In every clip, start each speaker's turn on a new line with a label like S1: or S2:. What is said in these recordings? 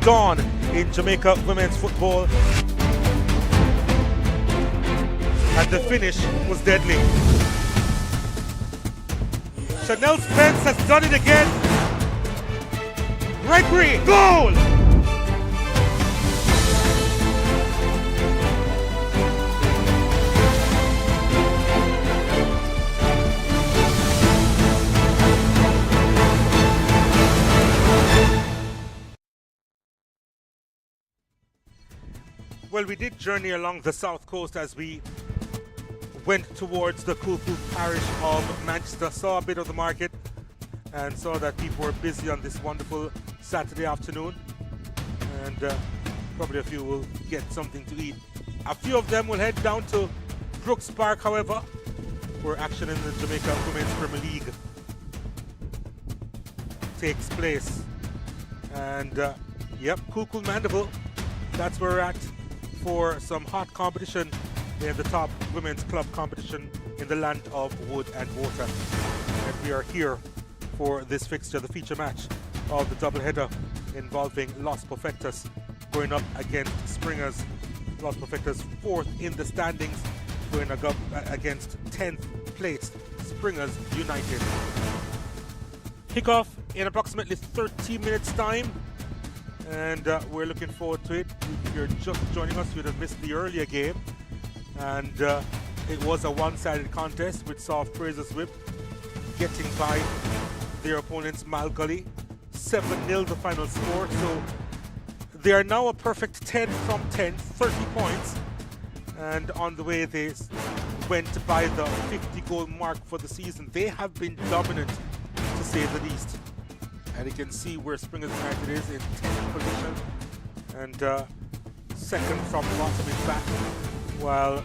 S1: dawn in Jamaica women's football. And the finish was deadly. Chanel Spence has done it again. Gregory, goal! Well, we did journey along the south coast as we went towards the Kuku parish of Manchester, saw a bit of the market and saw that people were busy on this wonderful Saturday afternoon, and probably a few will get something to eat. A few of them will head down to Brooks Park, however, where action in the Jamaica Women's Premier League takes place. And yep, Kuku Mandeville, that's where we're at for some hot competition in the top women's club competition in the land of wood and water. And we are here for this fixture, the feature match of the doubleheader involving Los Perfectos going up against Springers. Los Perfectos fourth in the standings, going up against 10th placed Springers United. Kickoff in approximately 30 minutes time, and we're looking forward to it. If you're just joining us, you'd have missed the earlier game, and it was a one-sided contest with Soft Fraser's Whip getting by their opponents Malgully. 7-0 the final score, so they are now a perfect 10 from 10, 30 points, and on the way they went by the 50-goal mark for the season. They have been dominant, to say the least. And you can see where Springers United is in 10th position and second from bottom in fact, while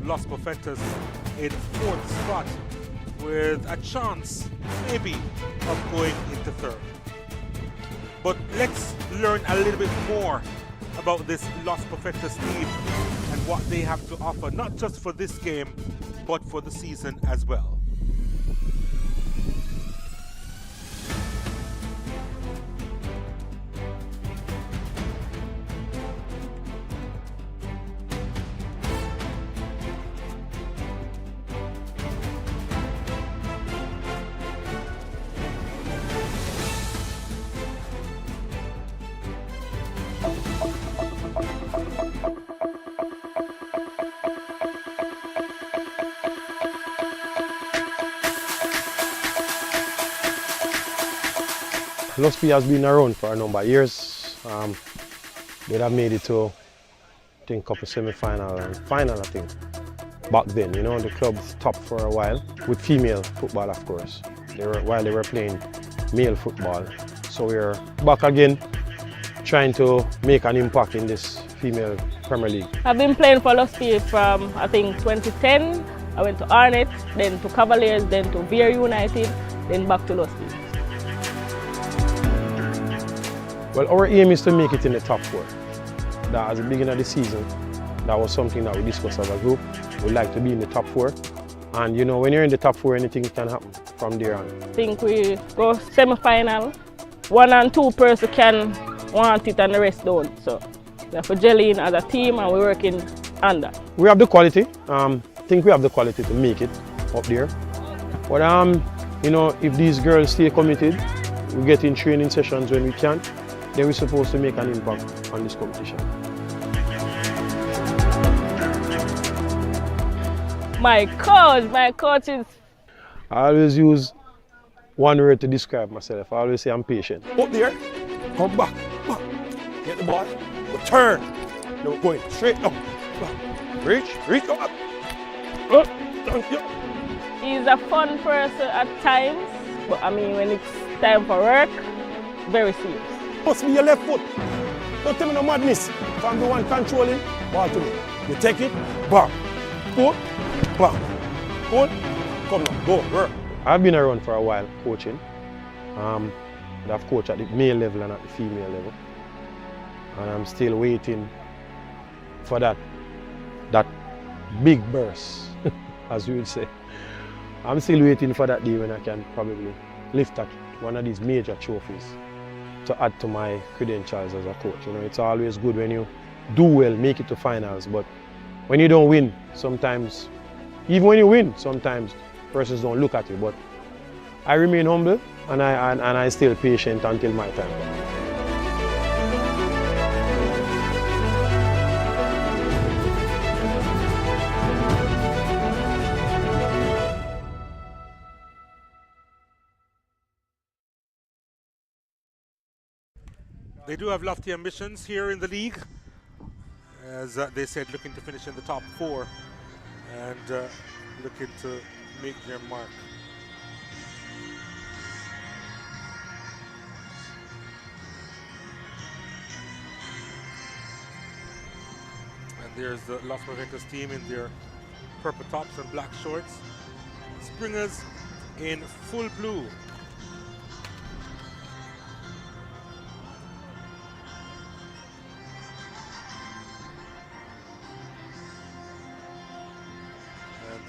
S1: Los Perfectos in 4th spot with a chance maybe of going into 3rd. But let's learn a little bit more about this Los Perfectos team and what they have to offer, not just for this game but for the season as well.
S2: Los P has been around for a number of years. They have made it to, I think, couple semi-final and final, I think. Back then, you know, the club's top for a while, with female football, of course, while they were playing male football. So we're back again, trying to make an impact in this female Premier League.
S3: I've been playing for Los P from, I think, 2010. I went to Arnett, then to Cavaliers, then to Beer United, then back to Los P.
S2: Well, our aim is to make it in the top 4. That at the beginning of the season, that was something that we discussed as a group. We'd like to be in the top 4. And you know, when you're in the top 4, anything can happen from there on.
S3: I think we go semi-final. 1 and 2 person can want it and the rest don't. So we have to gel in as a team and we're working on that.
S2: We have the quality. I think we have the quality to make it up there. But you know, if these girls stay committed, we get in training sessions when we can, then we're supposed to make an impact on this competition.
S3: My coach is...
S2: I always use one word to describe myself. I always say I'm patient.
S4: Up there, come back, get the ball, turn. No, going straight up, reach, come up.
S3: He's a fun person at times, but I mean, when it's time for work, very serious.
S4: Must be your left foot. Don't tell me no madness. If I'm the one controlling, ball to me. You take it, bam, pull, bam, pull, come now, go, work.
S2: I've been around for a while coaching. I've coached at the male level and at the female level. And I'm still waiting for that big burst, as we would say. I'm still waiting for that day when I can probably lift up one of these major trophies to add to my credentials as a coach. You know, it's always good when you do well, make it to finals, but when you don't win, sometimes, even when you win, sometimes persons don't look at you. But I remain humble and I still patient until my time comes.
S1: They do have lofty ambitions here in the league, as they said, looking to finish in the top 4 and looking to make their mark. And there's the Los Perfectos team in their purple tops and black shorts. Springers in full blue.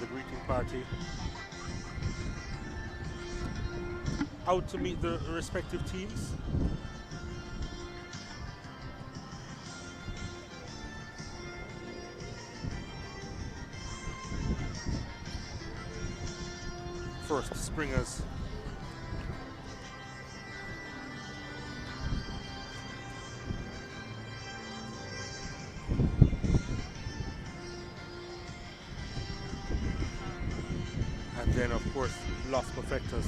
S1: The greeting party out to meet the respective teams. First, Springers. And then, of course, Los Perfectos.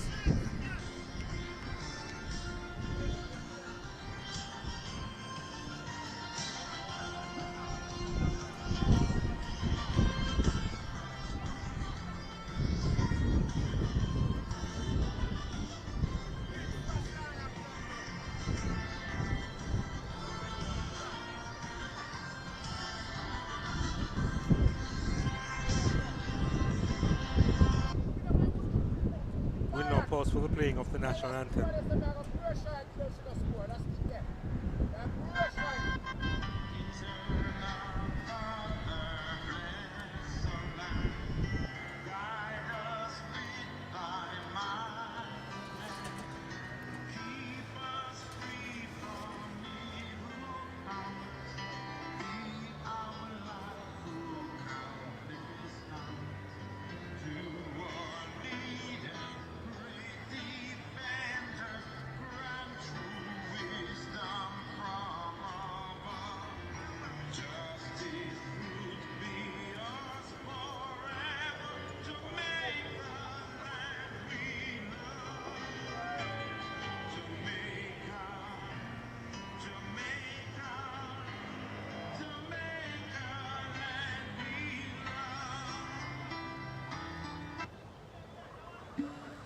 S1: We'll now pause for the playing of the national anthem.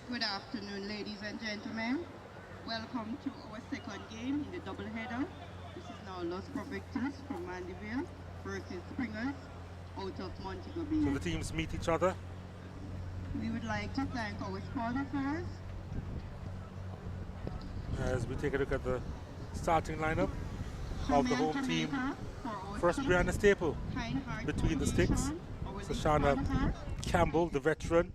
S5: Good afternoon, ladies and gentlemen. Welcome to our second game in the doubleheader. This is now Los Perfectos from Mandeville versus Springers out of Montego Bay.
S1: So the teams meet each other.
S5: We would like to thank our sponsors.
S1: As we take a look at the starting lineup of the home team. First, Brianna Staple between the sticks. Sashana Campbell, the veteran,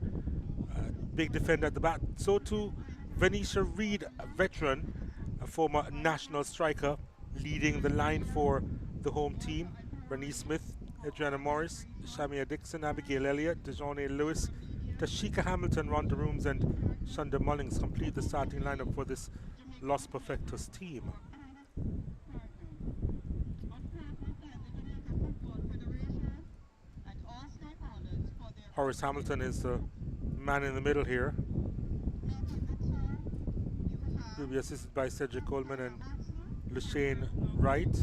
S1: big defender at the back. So too, Venetia Reed, a veteran, a former national striker, leading the line for the home team. Bernice Smith, Adriana Morris, Shamia Dixon, Abigail Elliott, Dejournay Lewis, Tashika Hamilton, Rhonda Rooms, and Shonda Mullings complete the starting lineup for this Los Perfectos team. Horace Hamilton is the man in the middle here. He'll be assisted by Cedric Coleman and Lushane Wright.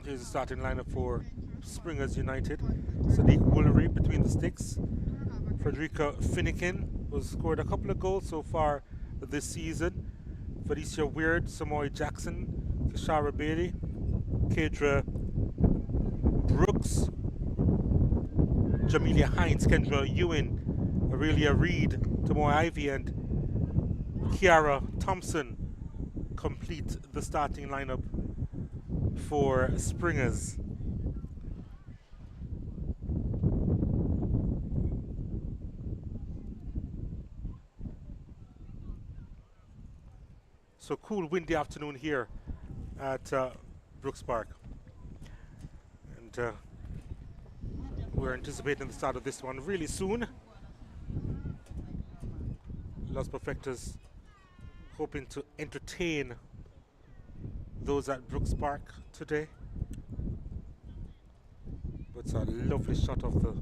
S1: Here's the starting lineup for Springers United. Sadiq Woolery between the sticks. Frederica Finnegan has scored a couple of goals so far this season. Felicia Weird, Samoy Jackson, Kashara Bailey, Kedra Brooks, Jamelia Hines, Kendra Ewan, Aurelia Reed, Tomoy Ivy, and Kiara Thompson complete the starting lineup for Springers. So cool, windy afternoon here at Brooks Park. And we're anticipating the start of this one really soon. Los Perfectos hoping to entertain those at Brooks Park today. But it's a lovely shot of the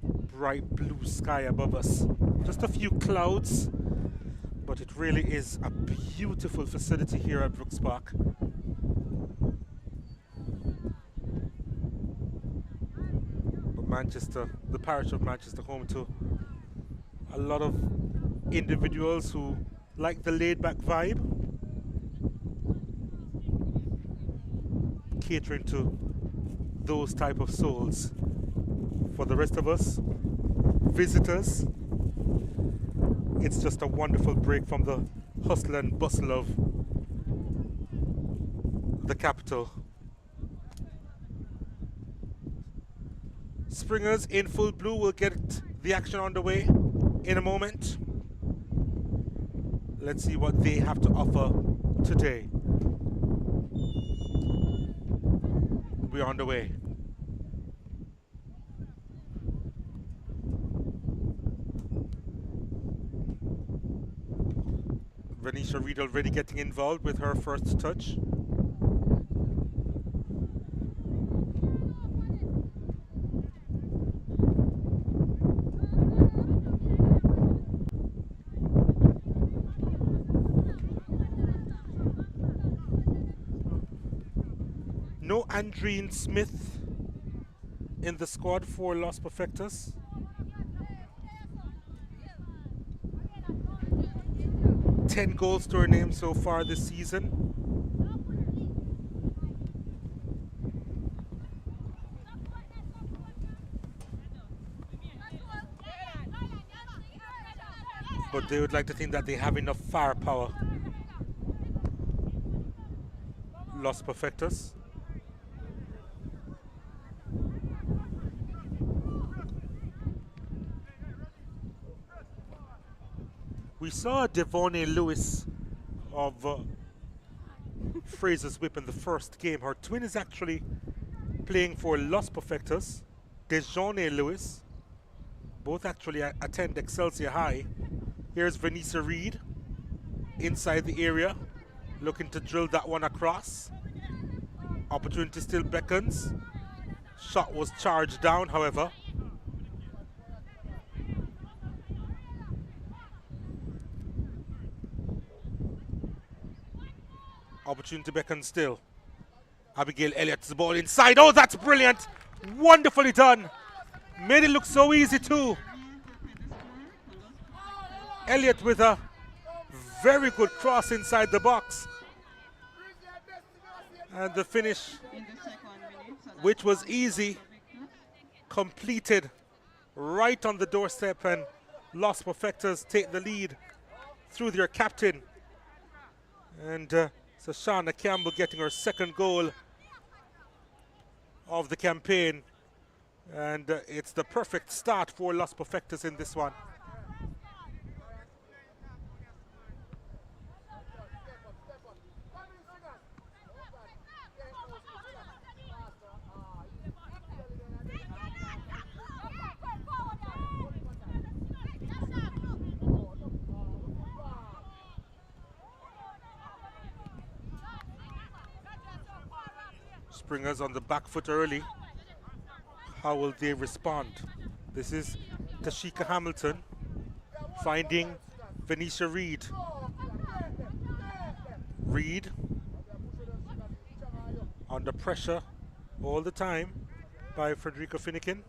S1: bright blue sky above us. Just a few clouds, but it really is a beautiful facility here at Brooks Park. But Manchester, the parish of Manchester, home to a lot of individuals who like the laid-back vibe, catering to those type of souls. For the rest of us, visitors, it's just a wonderful break from the hustle and bustle of the capital. Springers in full blue will get the action underway in a moment. Let's see what they have to offer today. We're on the way. Venetia Reed already getting involved with her first touch. No Andreen Smith in the squad for Los Perfectos. Ten goals to her name so far this season. But they would like to think that they have enough firepower. Los Perfectos. We saw Devonne Lewis of Fraser's Whip in the first game. Her twin is actually playing for Los Perfectos. Dejourne Lewis. Both actually attend Excelsior High. Here's Venetia Reed inside the area, looking to drill that one across. Opportunity still beckons. Shot was charged down, however. Opportunity beckons still. Abigail Elliott's ball inside. Oh, that's brilliant. Wonderfully done. Made it look so easy too. Elliott with a very good cross inside the box. And the finish, which was easy, completed right on the doorstep, and Los Perfectos take the lead through their captain. And so Shauna Campbell getting her second goal of the campaign. And it's the perfect start for Los Perfectos in this one. Springers on the back foot early. How will they respond? This is Tashika Hamilton finding Venetia Reed. Reed under pressure all the time by Frederica Finnegan.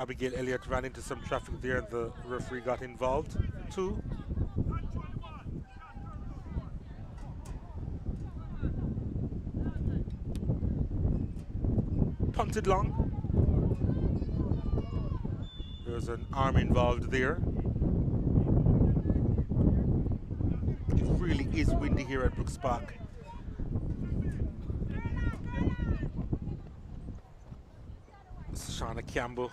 S1: Abigail Elliott ran into some traffic there and the referee got involved. 2. Punted long. There's an arm involved there. It really is windy here at Brooks Park. Shauna Campbell.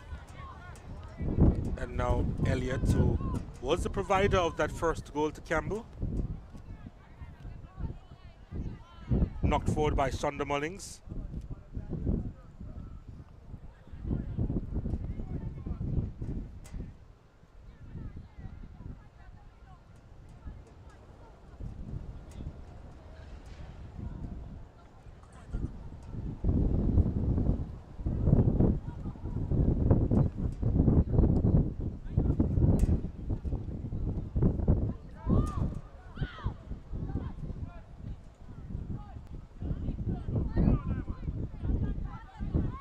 S1: And now Elliott, who was the provider of that first goal to Campbell. Knocked forward by Shonda Mullings.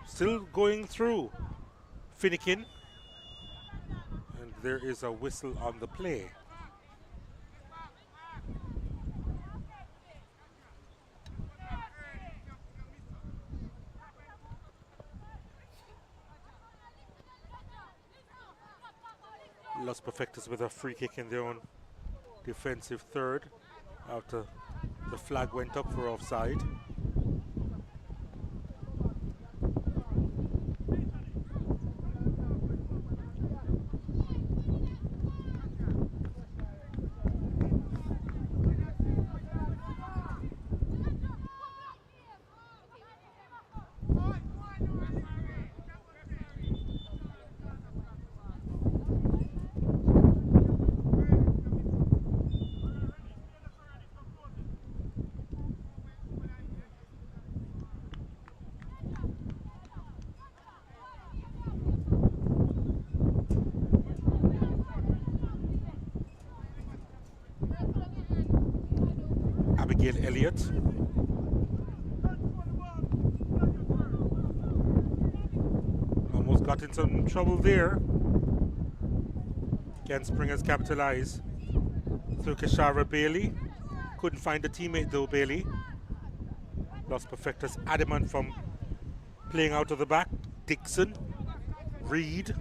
S1: Still going through Finnegan, and there is a whistle on the play. Los Perfectos with a free kick in their own defensive third after the flag went up for offside. Abigail Elliott. Almost got in some trouble there. Ken Springers capitalize through Kashara Bailey. Couldn't find a teammate though, Bailey. Los Perfectos adamant from playing out of the back. Dixon, Reed.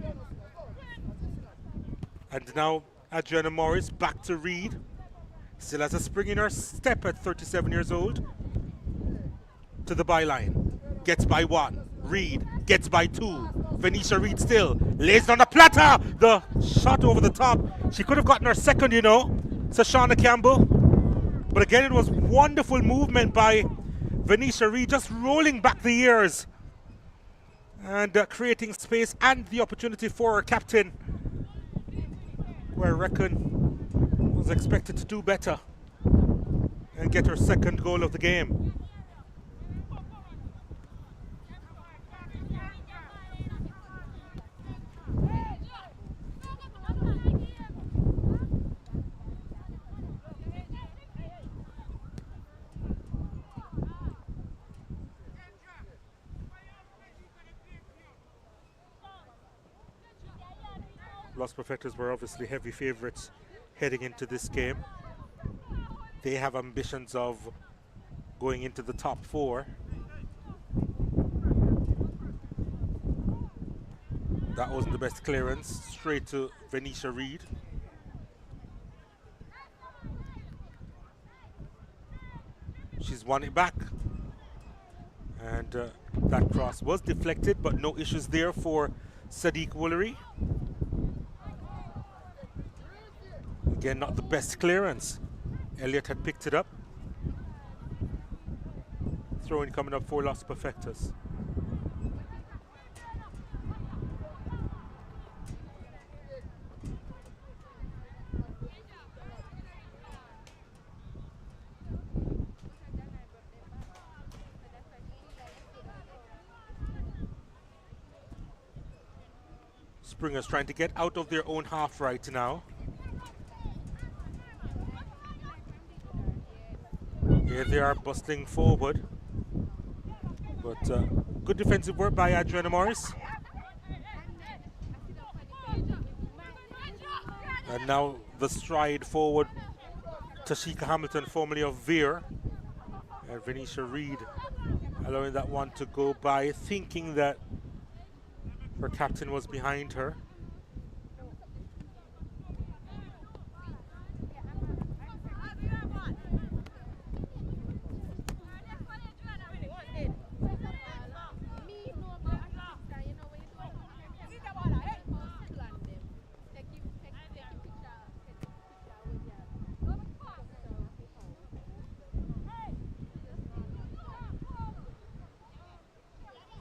S1: And now Adriana Morris back to Reed. Still has a spring in her step at 37 years old. To the byline. Gets by 1. Reed gets by 2. Venetia Reed still lays it on the platter. The shot over the top. She could have gotten her second, you know. So Shauna Campbell. But again, it was wonderful movement by Venetia Reed, just rolling back the ears and creating space and the opportunity for her captain, who I reckon was expected to do better and get her second goal of the game. Los Perfectos were obviously heavy favourites heading into this game. They have ambitions of going into the top 4. That wasn't the best clearance. Straight to Venetia Reed. She's won it back. And that cross was deflected, but no issues there for Sadiq Woolery. Again, not the best clearance. Elliott had picked it up. Throw-in coming up for Los Perfectos. Springers trying to get out of their own half right now. Here they are bustling forward. But good defensive work by Adriana Morris. And now the stride forward. Tashika Hamilton, formerly of Veer. And Venetia Reed allowing that one to go by, thinking that her captain was behind her.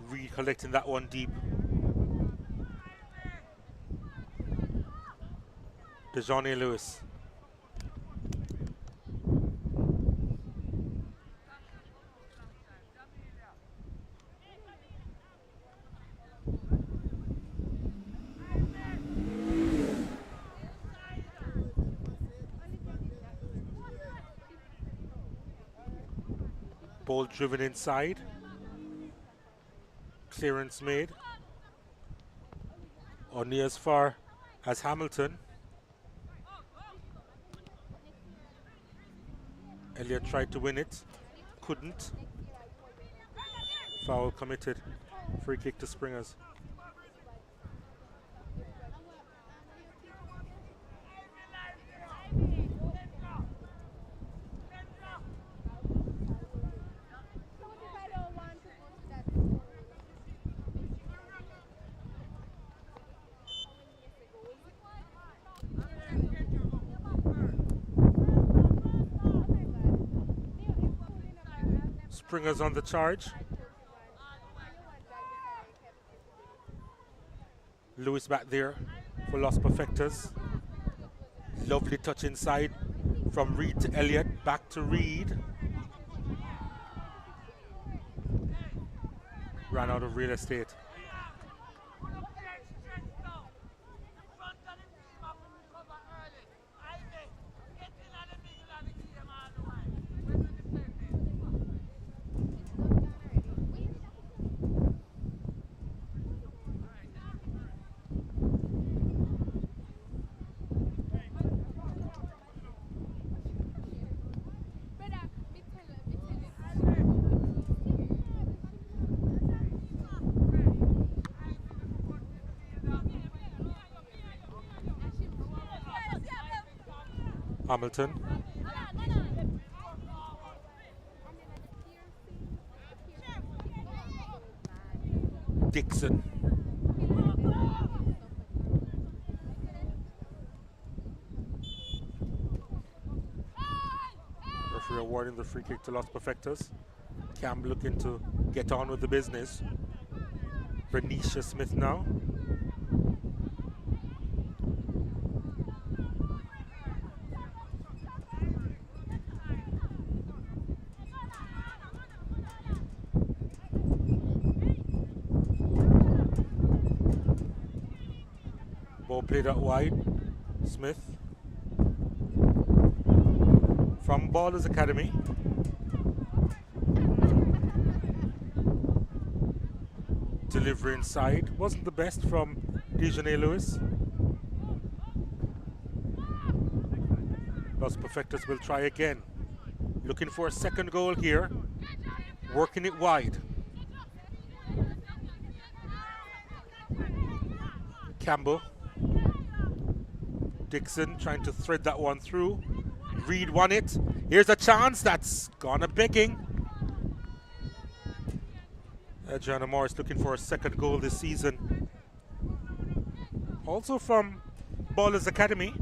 S1: Reed collecting that one deep. DeJohnny Lewis. Ball driven inside. Clearance made. Or near as far as Hamilton. Elliott tried to win it. Couldn't. Foul committed. Free kick to Springers. Springers on the charge. Lewis back there for Los Perfectos. Lovely touch inside from Reed to Elliott. Back to Reed. Ran out of real estate. Hamilton. Dixon. Referee awarding the free kick to Los Perfectos. Cam looking to get on with the business. Bernicia Smith now. Ball played out wide. Smith. From Ballers Academy. Delivery inside. Wasn't the best from DeJohnny Lewis. Los Perfectos will try again. Looking for a second goal here. Working it wide. Campbell. Dixon trying to thread that one through. Reed won it. Here's a chance that's gone a begging. Adriana Morris looking for a second goal this season. Also from Ballers Academy.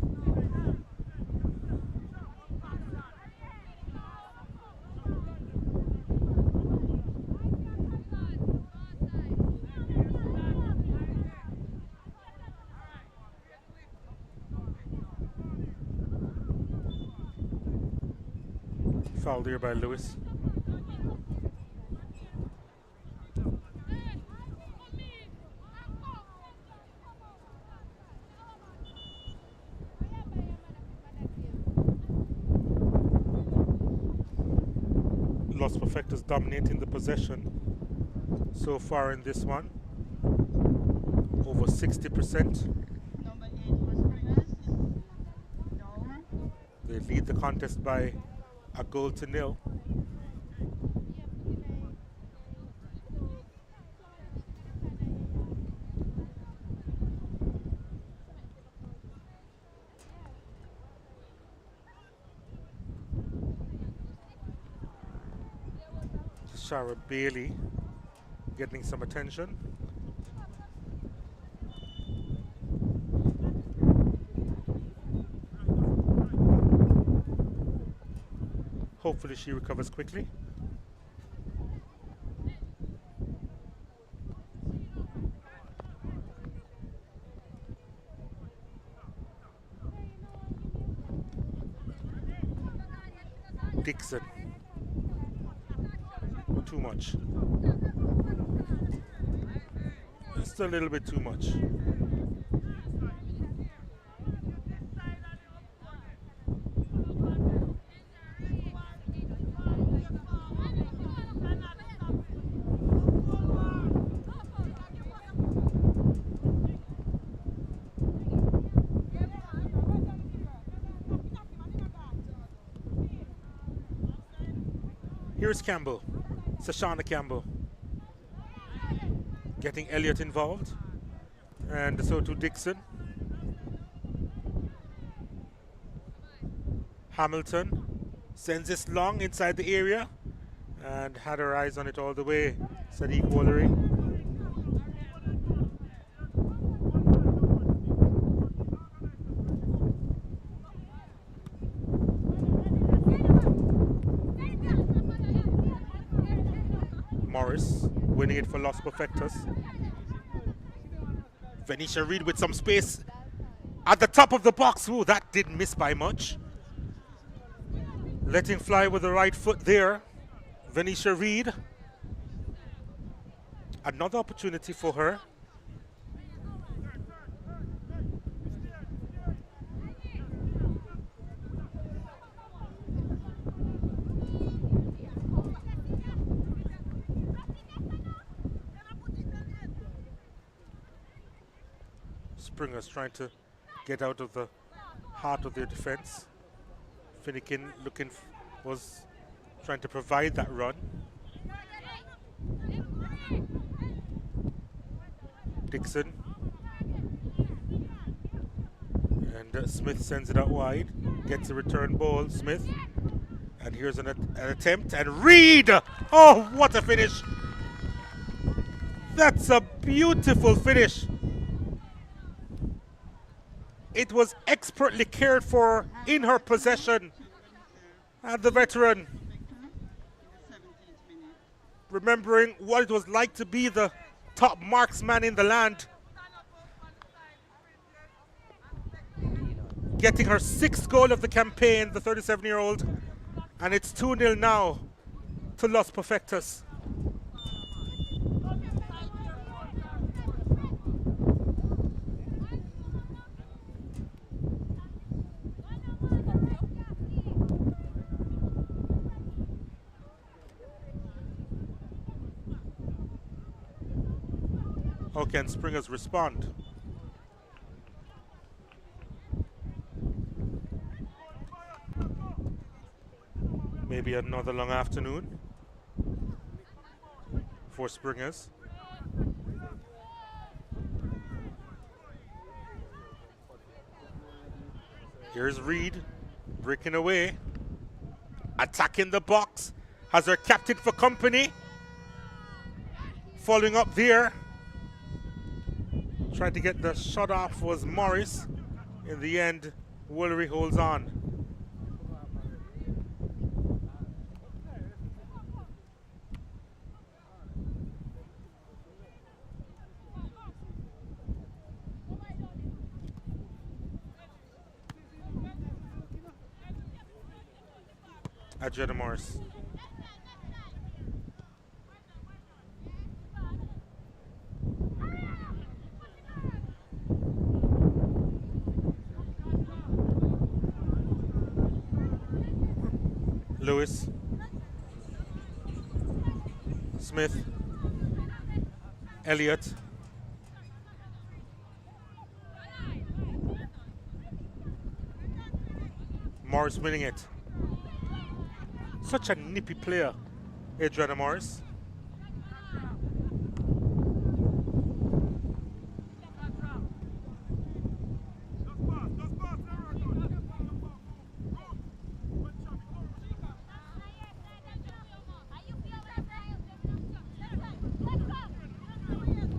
S1: Foul there by Lewis. Los Perfectos dominating the possession so far in this one. Over 60%.
S5: Number 8 for Springers.
S1: They lead the contest by a goal to nil. Shara Bailey getting some attention. Hopefully she recovers quickly. Dixon. Too much. Just a little bit too much. Here's Campbell, Sashana Campbell, getting Elliott involved, and so too Dixon. Hamilton sends this long inside the area and had her eyes on it all the way. Sadiq Woolery. Morris winning it for Los Perfectos. Venetia Reed with some space at the top of the box. Ooh, that didn't miss by much. Letting fly with the right foot there. Venetia Reed. Another opportunity for her. Springers trying to get out of the heart of their defense. Finnegan was trying to provide that run. Dixon. And Smith sends it out wide. Gets a return ball, Smith. And here's an attempt. And Reed! Oh, what a finish! That's a beautiful finish. It was expertly cared for in her possession. And the veteran, remembering what it was like to be the top marksman in the land, getting her 6th goal of the campaign, the 37-year-old, and it's 2-0 now to Los Perfectos. How can Springers respond? Maybe another long afternoon for Springers. Here's Reed breaking away, attacking the box, has her captain for company. Following up there. Tried to get the shot off was Morris. In the end, Woolery holds on. Adjetta Morris. Lewis, Smith, Elliott, Morris winning it. Such a nippy player, Adriana Morris.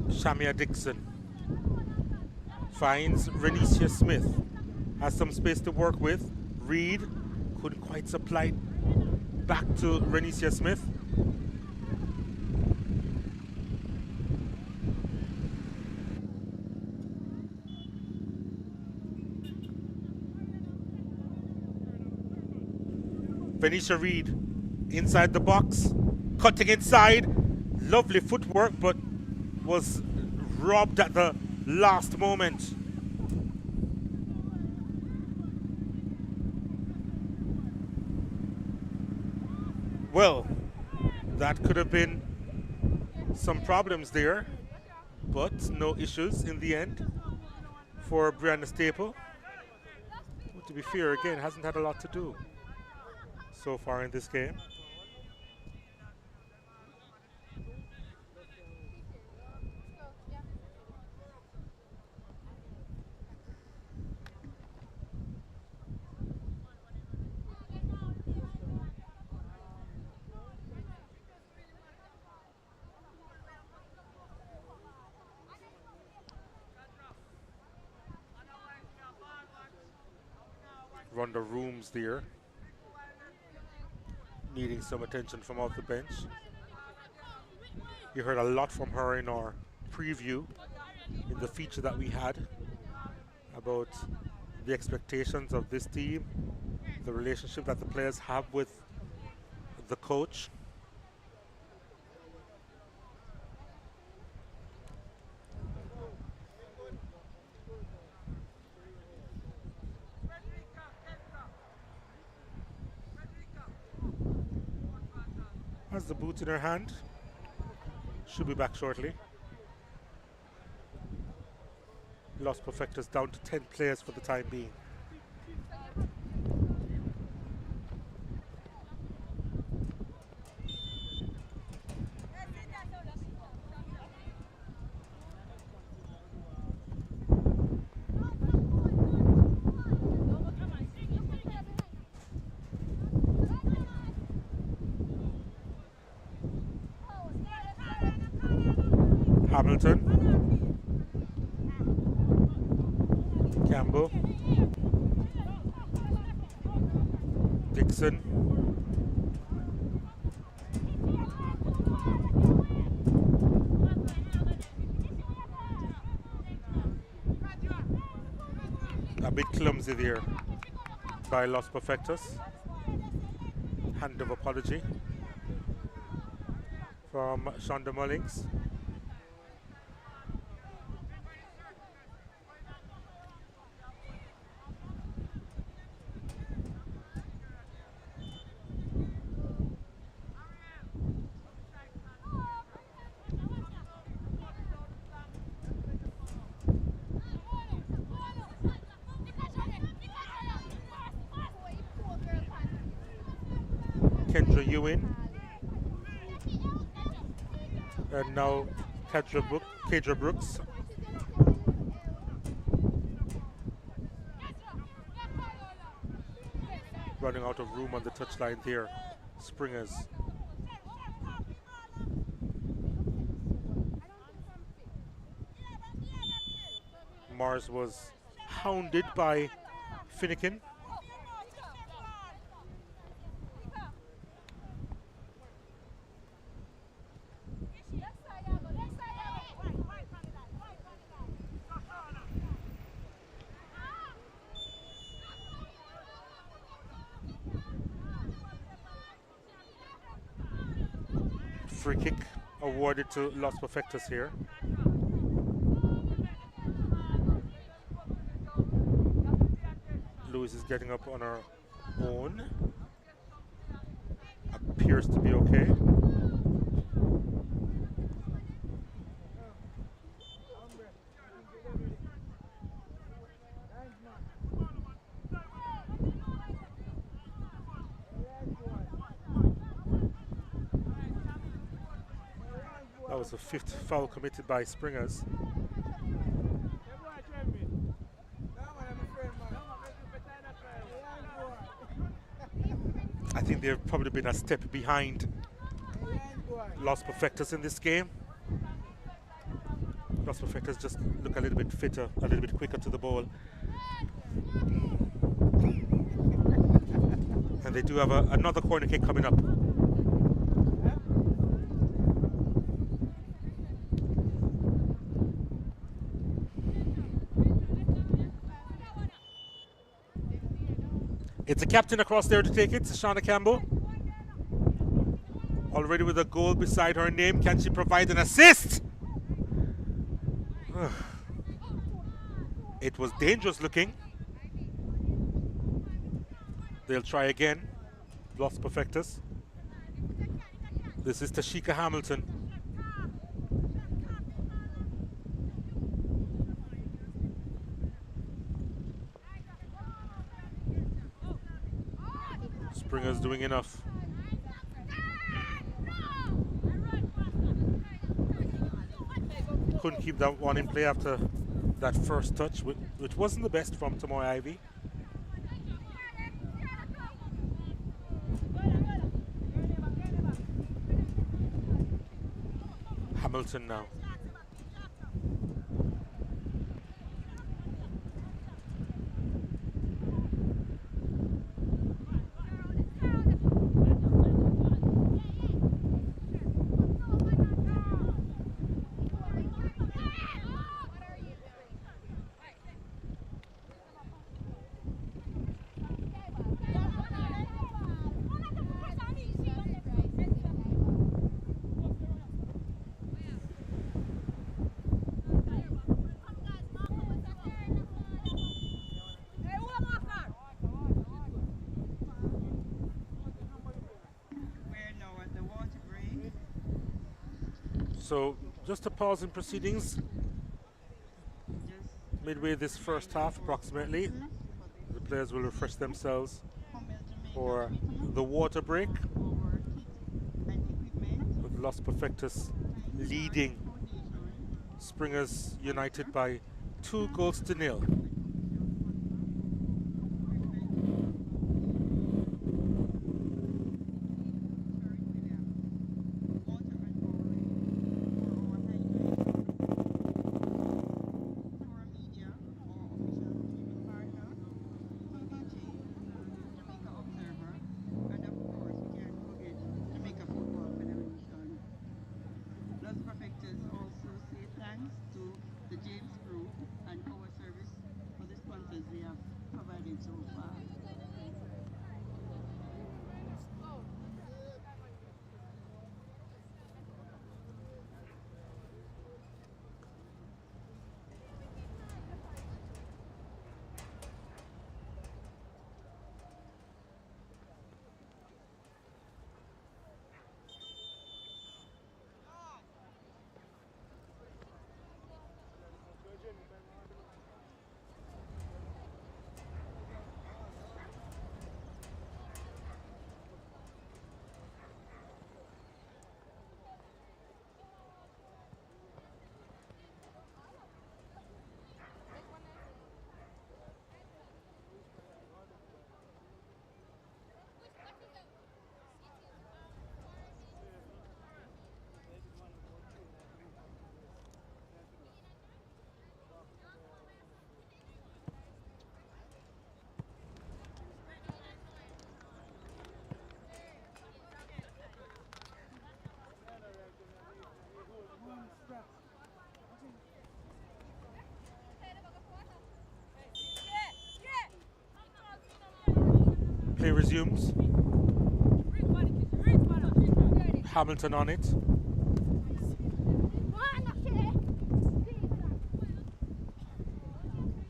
S1: Shamia Dixon finds Renicia Smith. Has some space to work with. Reed couldn't quite supply back to Renicia Smith. Venetia Reed inside the box, cutting inside. Lovely footwork, but was robbed at the last moment. Well, that could have been some problems there, but no issues in the end for Brianna Staple, who, to be fair, again, hasn't had a lot to do so far in this game. Rhonda Rooms there, needing some attention from off the bench. You heard a lot from her in our preview, in the feature that we had, about the expectations of this team, the relationship that the players have with the coach. Has the boot in her hand. Should be back shortly. Los Perfectos down to 10 players for the time being. Hamilton, Campbell, Dixon, a bit clumsy there by Los Perfectos. Hand of apology from Shonda Mullings. Kendra Ewing, and now Kedra Brooks. Running out of room on the touchline there, Springers. Mars was hounded by Finnegan. Free kick awarded to Los Perfectos here. Lewis is getting up on her own. Appears to be okay. That was the 5th foul committed by Springers. I think they've probably been a step behind Los Perfectos in this game. Los Perfectos just look a little bit fitter, a little bit quicker to the ball. And they do have another corner kick coming up. It's a captain across there to take it, Shauna Campbell. Already with a goal beside her name. Can she provide an assist? It was dangerous looking. They'll try again. Los Perfectos. This is Tashika Hamilton. Springer's doing enough. Couldn't keep that one in play after that first touch, which wasn't the best from Tamoy Ivy. Hamilton now. So just a pause in proceedings midway this first half approximately. The players will refresh themselves for the water break, with Los Perfectos leading Springers United by 2-0. Play resumes. Hamilton on it.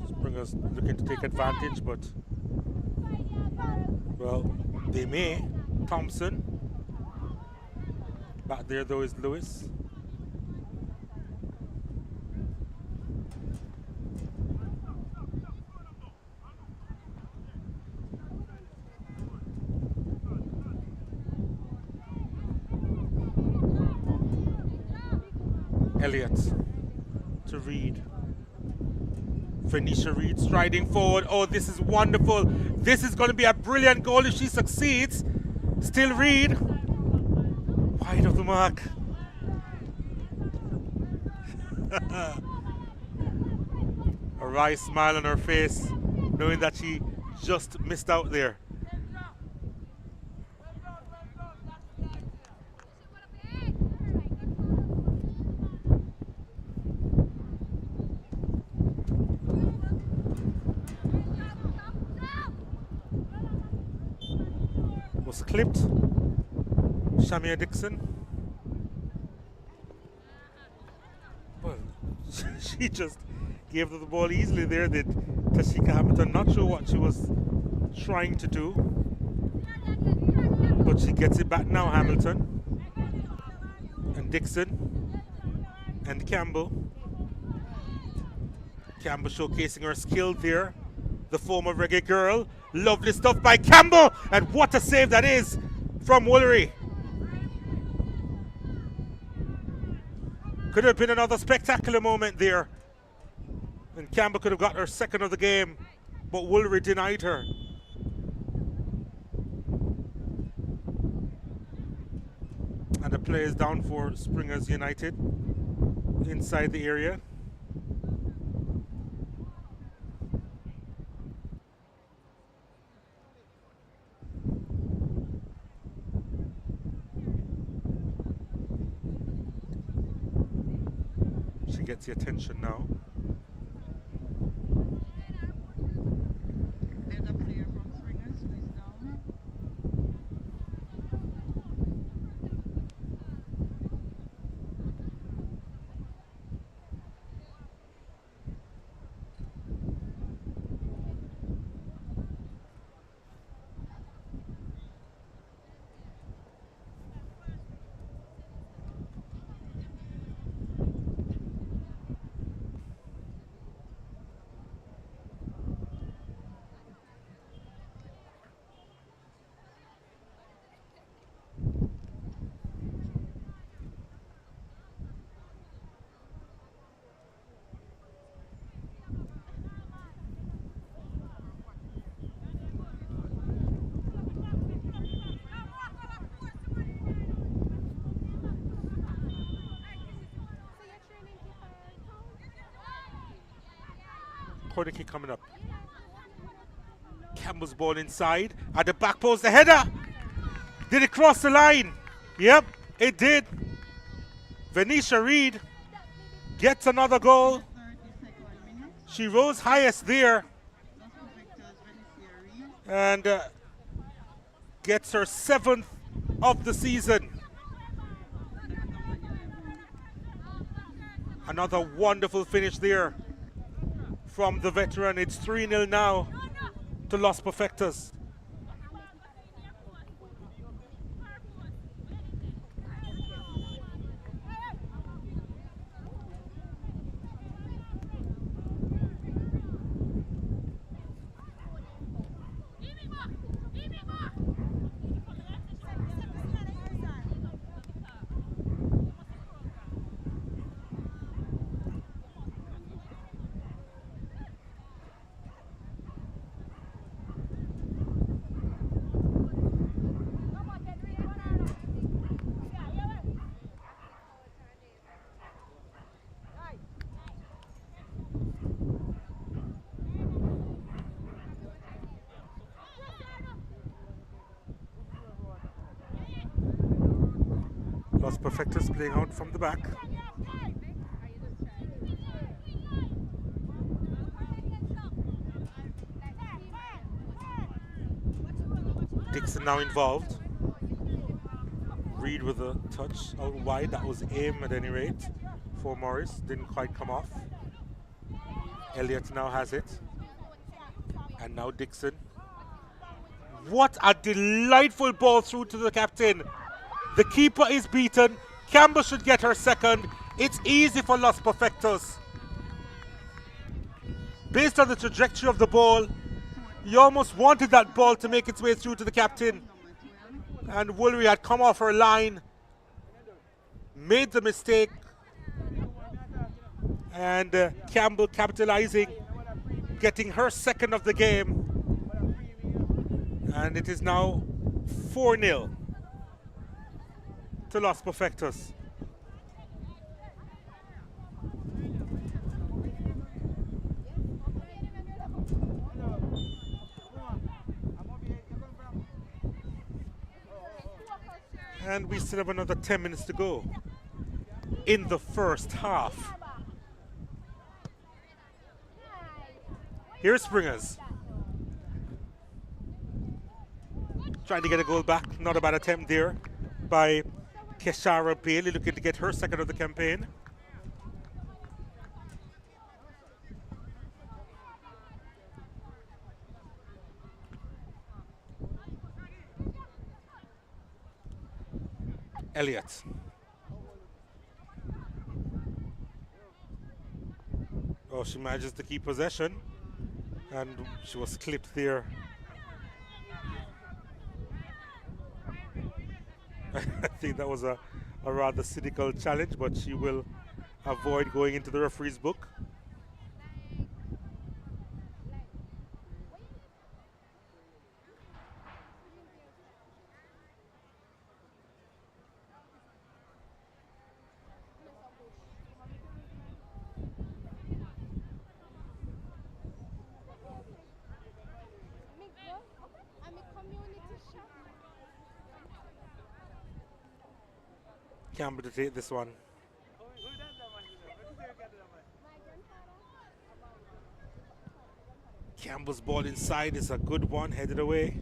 S1: Springers looking to take advantage, but well, they may. Thompson. Back there though is Lewis. Elliott to Reed. Venetia Reed striding forward. Oh, this is wonderful. This is going to be a brilliant goal if she succeeds. Still Reed. Wide of the mark. A wry smile on her face, knowing that she just missed out there. Was clipped. Shamia Dixon. Well, she just gave the ball easily there, did Tashika Hamilton. Not sure what she was trying to do, but she gets it back now, Hamilton. And Dixon. And Campbell. Campbell showcasing her skill there. The former reggae girl. Lovely stuff by Campbell. And what a save that is from Woolery. Could have been another spectacular moment there. And Campbell could have got her second of the game. But Woolery denied her. And the play is down for Springers United. Inside the area. She gets the attention now.
S5: There's a player from Springers who is down.
S1: Corner kick coming up. Campbell's ball inside. At the back post, the header. Did it cross the line? Yep, it did. Venetia Reed gets another goal.
S5: 32nd minute.
S1: She rose highest there
S5: Los Perfectos, Venetia Reed.
S1: and gets her 7th of the season. Another wonderful finish there from the veteran. It's 3-0 now to Los Perfectos. Los Perfectos playing out from the back. Dixon now involved. Reed with a touch out wide. That was aim at any rate for Morris. Didn't quite come off. Elliott now has it. And now Dixon. What a delightful ball through to the captain. The keeper is beaten. Campbell should get her second. It's easy for Los Perfectos. Based on the trajectory of the ball, you almost wanted that ball to make its way through to the captain. And Woolery had come off her line, made the mistake, And Campbell capitalizing, getting her second of the game. And it is now 4-0 to Los Perfectos. And we still have another 10 minutes to go in the first half. Here's Springers. Trying to get a goal back. Not a bad attempt there by Keshara Bailey, looking to get her second of the campaign. Elliott. Oh, she manages to keep possession, and she was clipped there. I think that was a rather cynical challenge, but she will avoid going into the referee's book. Campbell to take this one. Campbell's ball inside is a good one, headed away.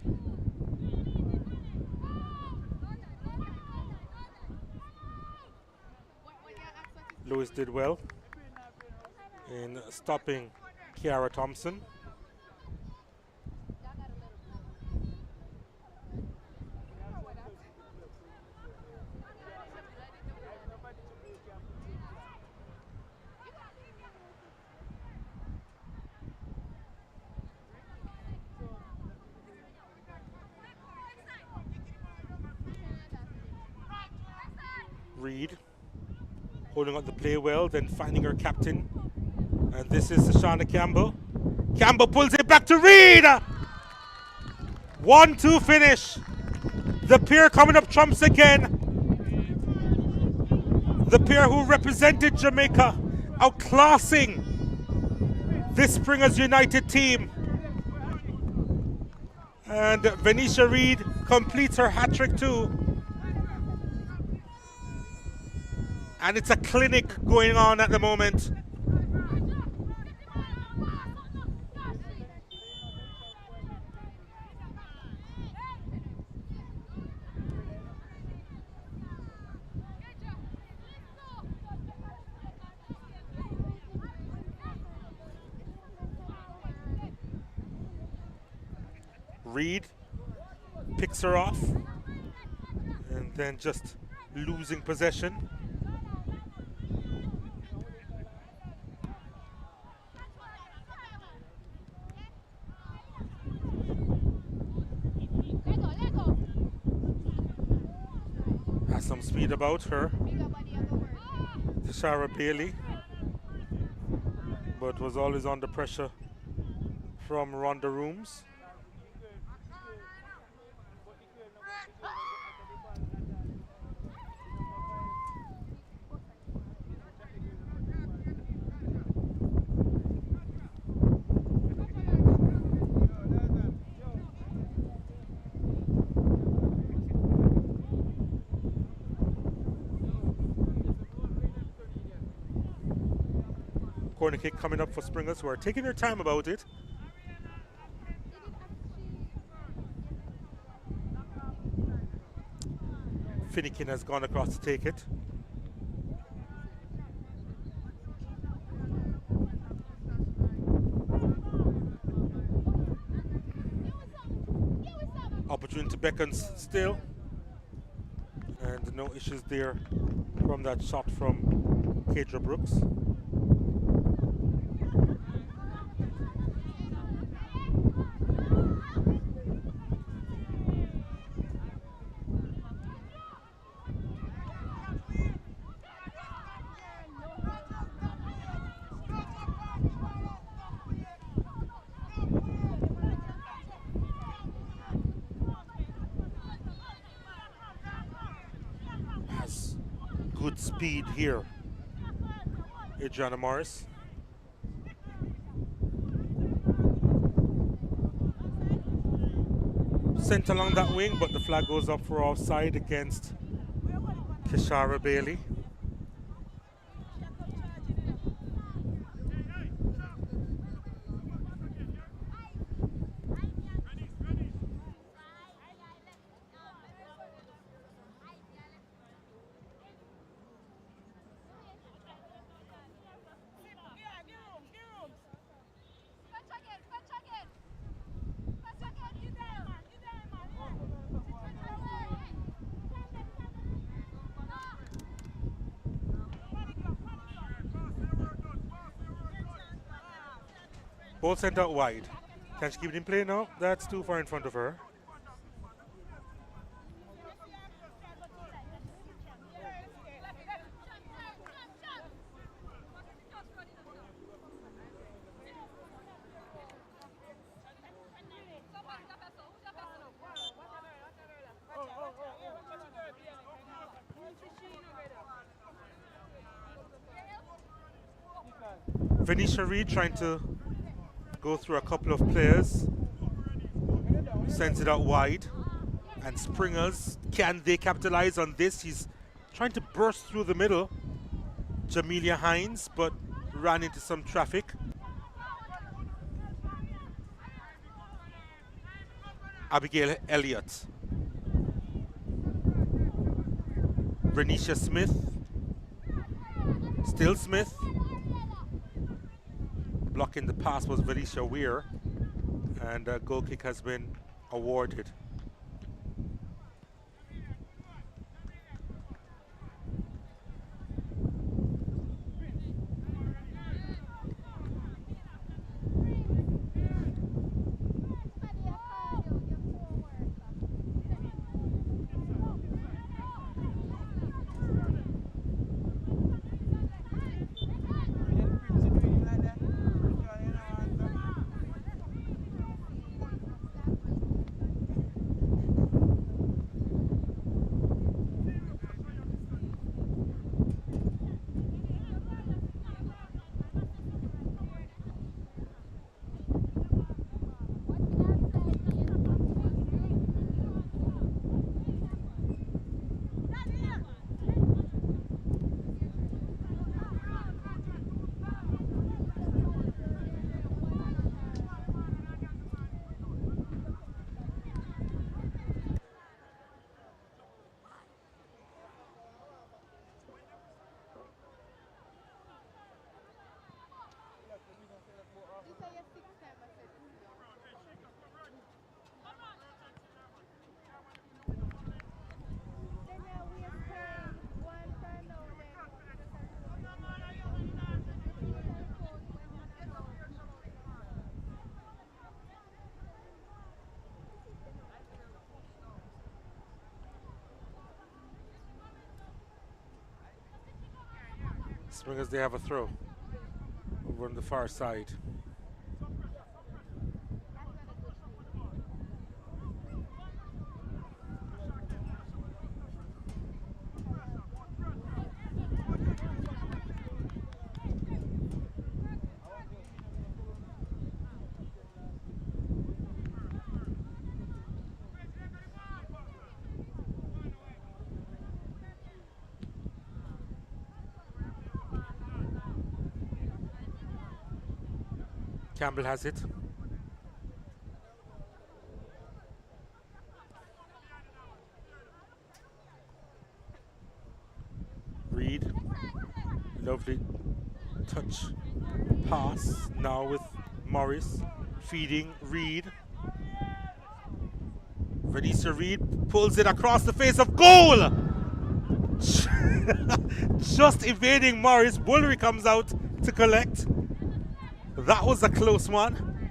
S1: Lewis did well in stopping Kiara Thompson. Reed holding up the play well, then finding her captain. And this is Shashana Campbell. Campbell pulls it back to Reed! 1-2 finish. The pair coming up trumps again. The pair who represented Jamaica outclassing this Springers United team. And Venetia Reed completes her hat trick too. And it's a clinic going on at the moment. Reed picks her off and then just losing possession. Has some speed about her, Tashara Bailey, but was always under pressure from Rhonda Rooms. Corner kick coming up for Springers, who are taking their time about it. Finnegan has gone across to take it. Opportunity beckons still. And no issues there from that shot from Kedra Brooks. good speed here. Adriana Morris. Sent along that wing, but the flag goes up for offside against Kishara Bailey. Ball sent out wide. Can she keep it in play now? That's too far in front of her. Venetia Reed trying to go through a couple of players, sends it out wide, and Springers, can they capitalize on this? He's trying to burst through the middle, Jamelia Hines, but ran into some traffic. Abigail Elliott, Renisha Smith, still Smith. Blocking the pass was Venetia Weir, and a goal kick has been awarded. Springers, they have a throw over on the far side. Campbell has it. Reed, lovely touch pass now with Morris feeding Reed. Venetia Reed pulls it across the face of goal. Just evading Morris. Bullery comes out to collect. That was a close one,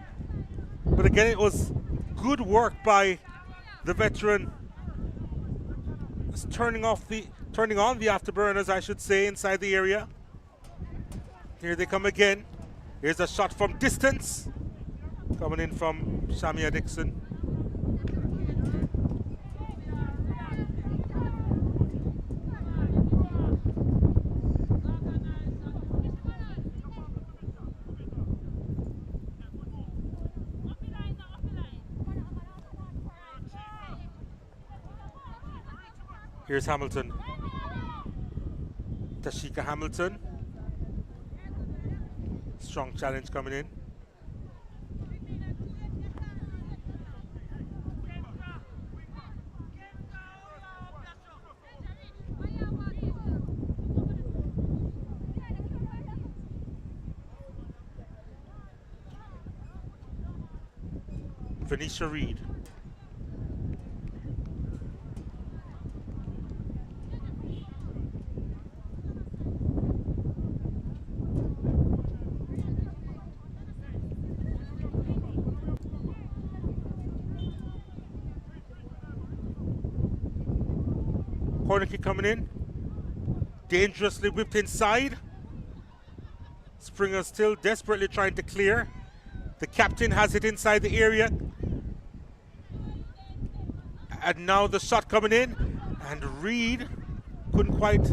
S1: but again it was good work by the veteran. It's turning on the afterburners, I should say, inside the area. Here they come again. Here's a shot from distance coming in from Shamia Dixon. Here's Hamilton. Tashika Hamilton. Strong challenge coming in. Venetia Reed. Corner kick coming in. Dangerously whipped inside. Springer still desperately trying to clear. The captain has it inside the area. And now the shot coming in. And Reed couldn't quite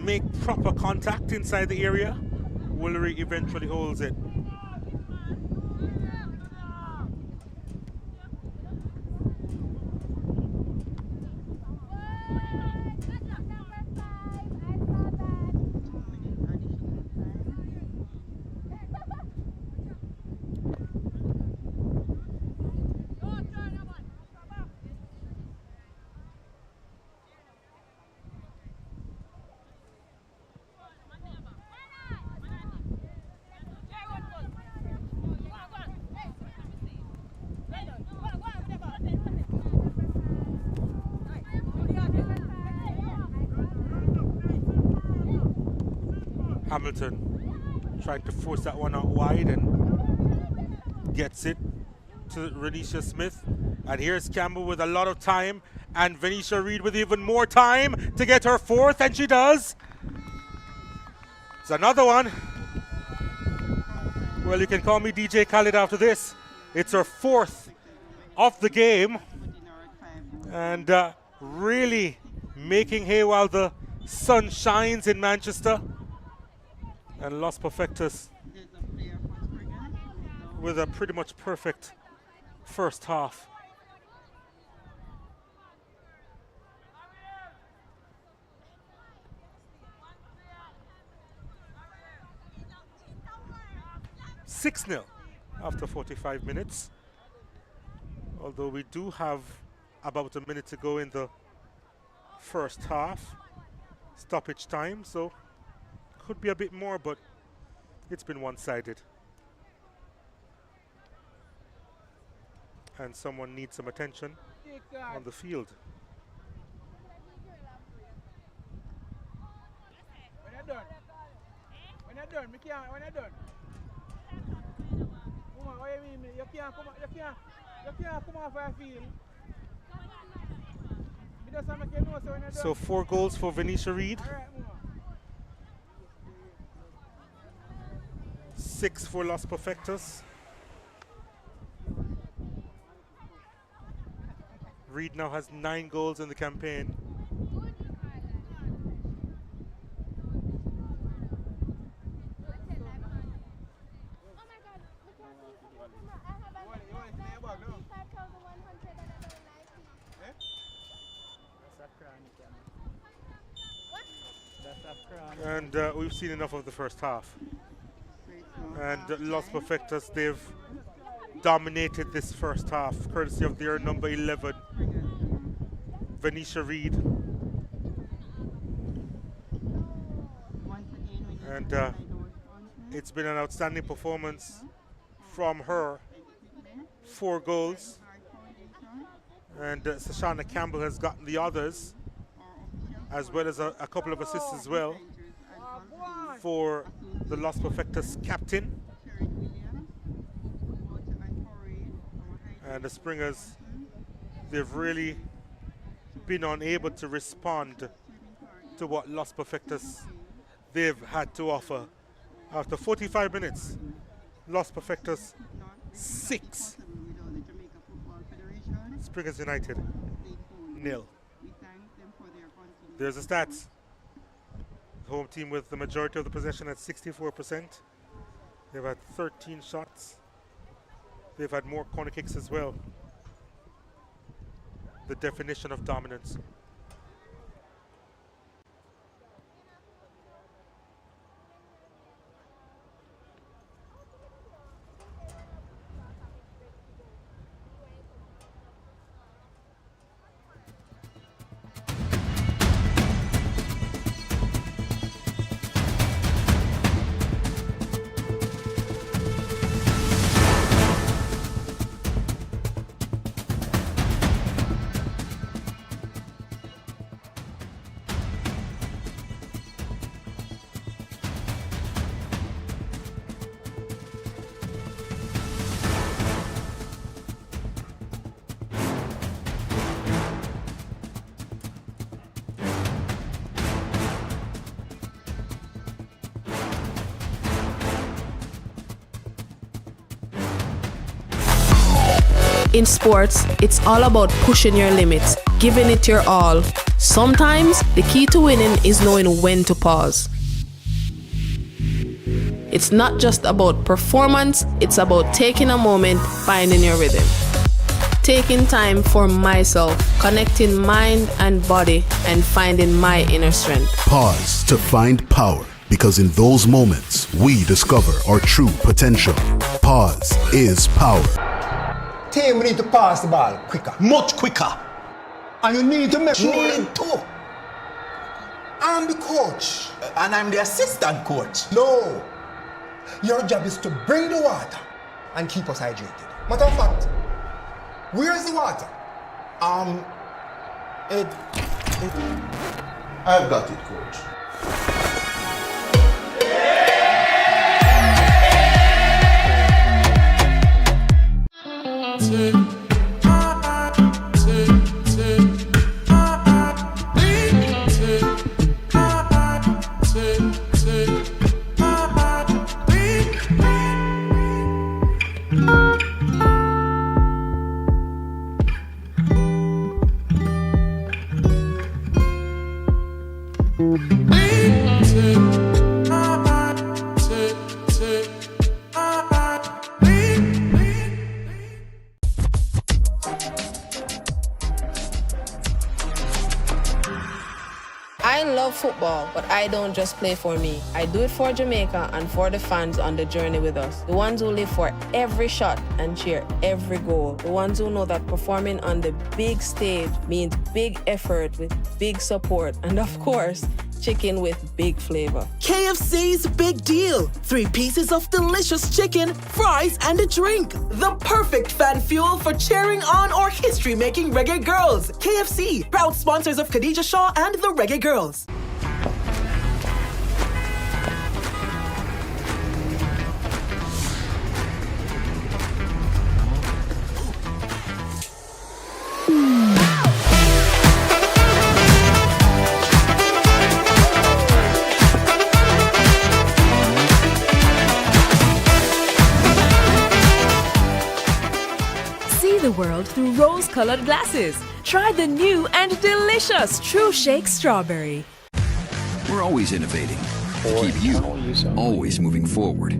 S1: make proper contact inside the area. Woolery eventually holds it. Hamilton trying to force that one out wide and gets it to Renisha Smith. And here's Campbell with a lot of time, and Venetia Reed with even more time to get her fourth, and she does. It's another one. Well, you can call me DJ Khaled after this. It's her fourth of the game, and really making hay while the sun shines in Manchester. And Los Perfectos with a pretty much perfect first half. (6-0) after 45 minutes. Although we do have about a minute to go in the first half. Stoppage time, so could be a bit more, but it's been one-sided. And someone needs some attention on the field.
S6: When you're done, when you're done. Woman, what you mean? You can't come off our field.
S1: So 4 goals for Venetia Reed. 6 for Los Perfectos. Reed now has 9 goals in the campaign. And we've seen enough of the first half. And Los Perfectos, they've dominated this first half, courtesy of their number 11, Venetia Reed. And it's been an outstanding performance from her. 4 goals. And Sashana Campbell has gotten the others, as well as a couple of assists as well for the Los Perfectos captain. And the Springers, they've really been unable to respond to what Los Perfectos they've had to offer. After 45 minutes, Los Perfectos 6, Springers United 0. There's the stats. Home team with the majority of the possession at 64%. They've had 13 shots. They've had more corner kicks as well. the definition of dominance.
S7: In sports, it's all about pushing your limits, giving it your all. Sometimes, the key to winning is knowing when to pause. It's not just about performance, it's about taking a moment, finding your rhythm. Taking time for myself, connecting mind and body, and finding my inner strength.
S8: Pause to find power, because in those moments, we discover our true potential. Pause is power.
S9: Team, we need to pass the ball quicker.
S10: Much quicker.
S9: And you need to make sure.
S10: Need to.
S9: I'm the coach.
S10: And I'm the assistant coach.
S9: No. Your job is to bring the water and keep us hydrated. Matter of fact, where's the water?
S10: I've got it, coach.
S7: I love football, but I don't just play for me. I do it for Jamaica and for the fans on the journey with us. The ones who live for every shot and cheer every goal. The ones who know that performing on the big stage means big effort with big support. And of course, chicken with big flavor.
S11: KFC's Big Deal. 3 pieces of delicious chicken, fries, and a drink. The perfect fan fuel for cheering on or history-making reggae girls. KFC, proud sponsors of Khadija Shaw and the Reggae Girls.
S12: The world through rose-colored glasses. Try the new and delicious True Shake Strawberry.
S13: We're always innovating to keep you always moving forward.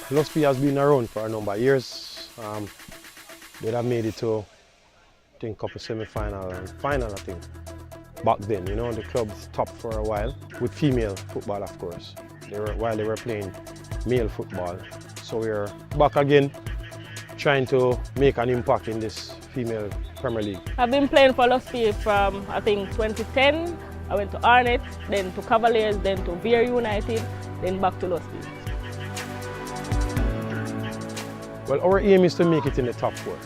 S2: Philosophy has been around for a number of years. They'd have made it to, I think, couple semi-final and final, I think. Back then, you know, the club's top for a while, with female football, of course. while they were playing male football. So we're back again, trying to make an impact in this female Premier League.
S3: I've been playing for Lusty from, I think, 2010. I went to Arnett, then to Cavaliers, then to Veer United, then back to Lusty.
S2: Well, our aim is to make it in the top 4.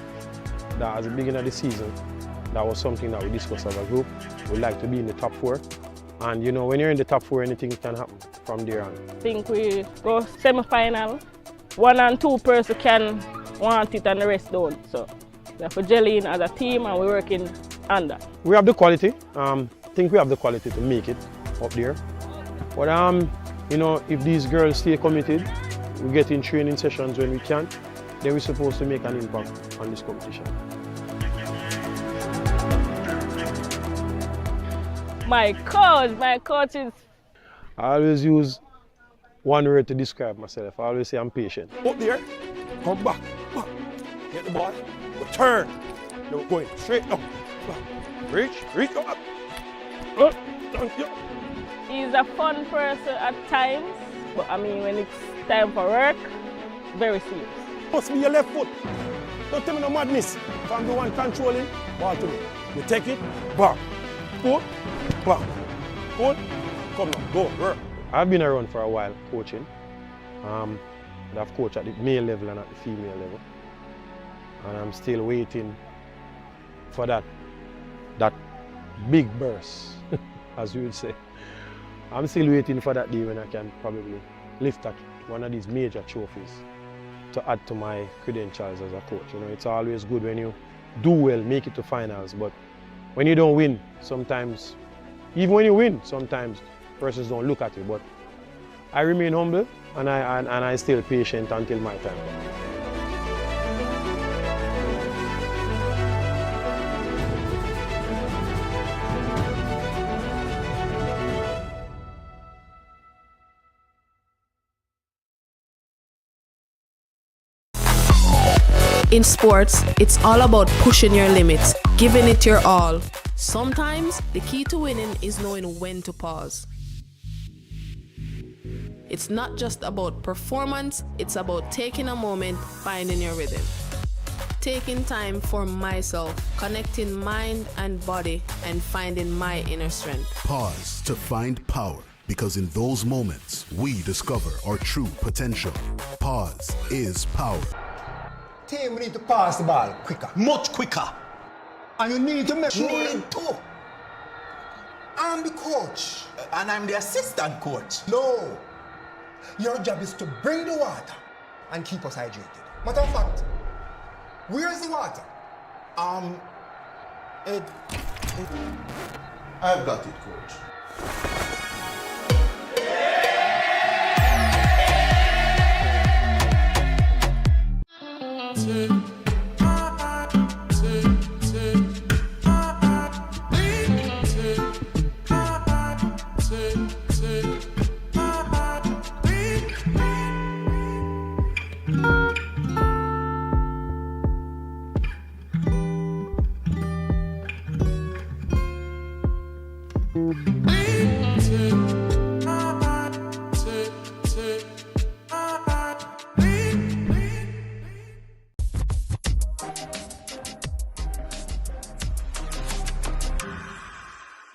S2: That at the beginning of the season, that was something that we discussed as a group. We'd like to be in the top 4. And you know, when you're in the top 4, anything can happen from there on.
S3: I think we go semi-final. 1 and 2 person can want it and the rest don't. So we have to gel in as a team and we're working on that.
S2: We have the quality. I think we have the quality to make it up there. But you know, if these girls stay committed, we get in training sessions when we can, then we're supposed to make an impact on this competition.
S3: My coach is...
S2: I always use one word to describe myself. I always say I'm patient.
S4: Up there, come back. Get the ball, go turn. Now we're going straight up. Reach, come up.
S3: He's a fun person at times, but I mean when it's time for work, very serious.
S4: Must be your left foot. Don't tell me no madness. If I'm the one controlling, ball to me. You take it, back, pull, back, pull, come now, go, work.
S2: I've been around for a while coaching. I've coached at the male level and at the female level. And I'm still waiting for that big burst, as you would say. I'm still waiting for that day when I can probably lift one of these major trophies to add to my credentials as a coach. You know, it's always good when you do well, make it to finals, but when you don't win, sometimes, even when you win, sometimes persons don't look at you. But I remain humble and I stay patient until my time.
S7: In sports, it's all about pushing your limits, giving it your all. Sometimes, the key to winning is knowing when to pause. It's not just about performance, it's about taking a moment, finding your rhythm. Taking time for myself, connecting mind and body, and finding my inner strength.
S8: Pause to find power, because in those moments, we discover our true potential. Pause is power.
S9: Team, we need to pass the ball quicker.
S10: Much quicker.
S9: And you need to make sure.
S10: Need to.
S9: I'm the coach.
S10: And I'm the assistant coach.
S9: No. Your job is to bring the water and keep us hydrated. Matter of fact, where's the water?
S10: I've got it, coach.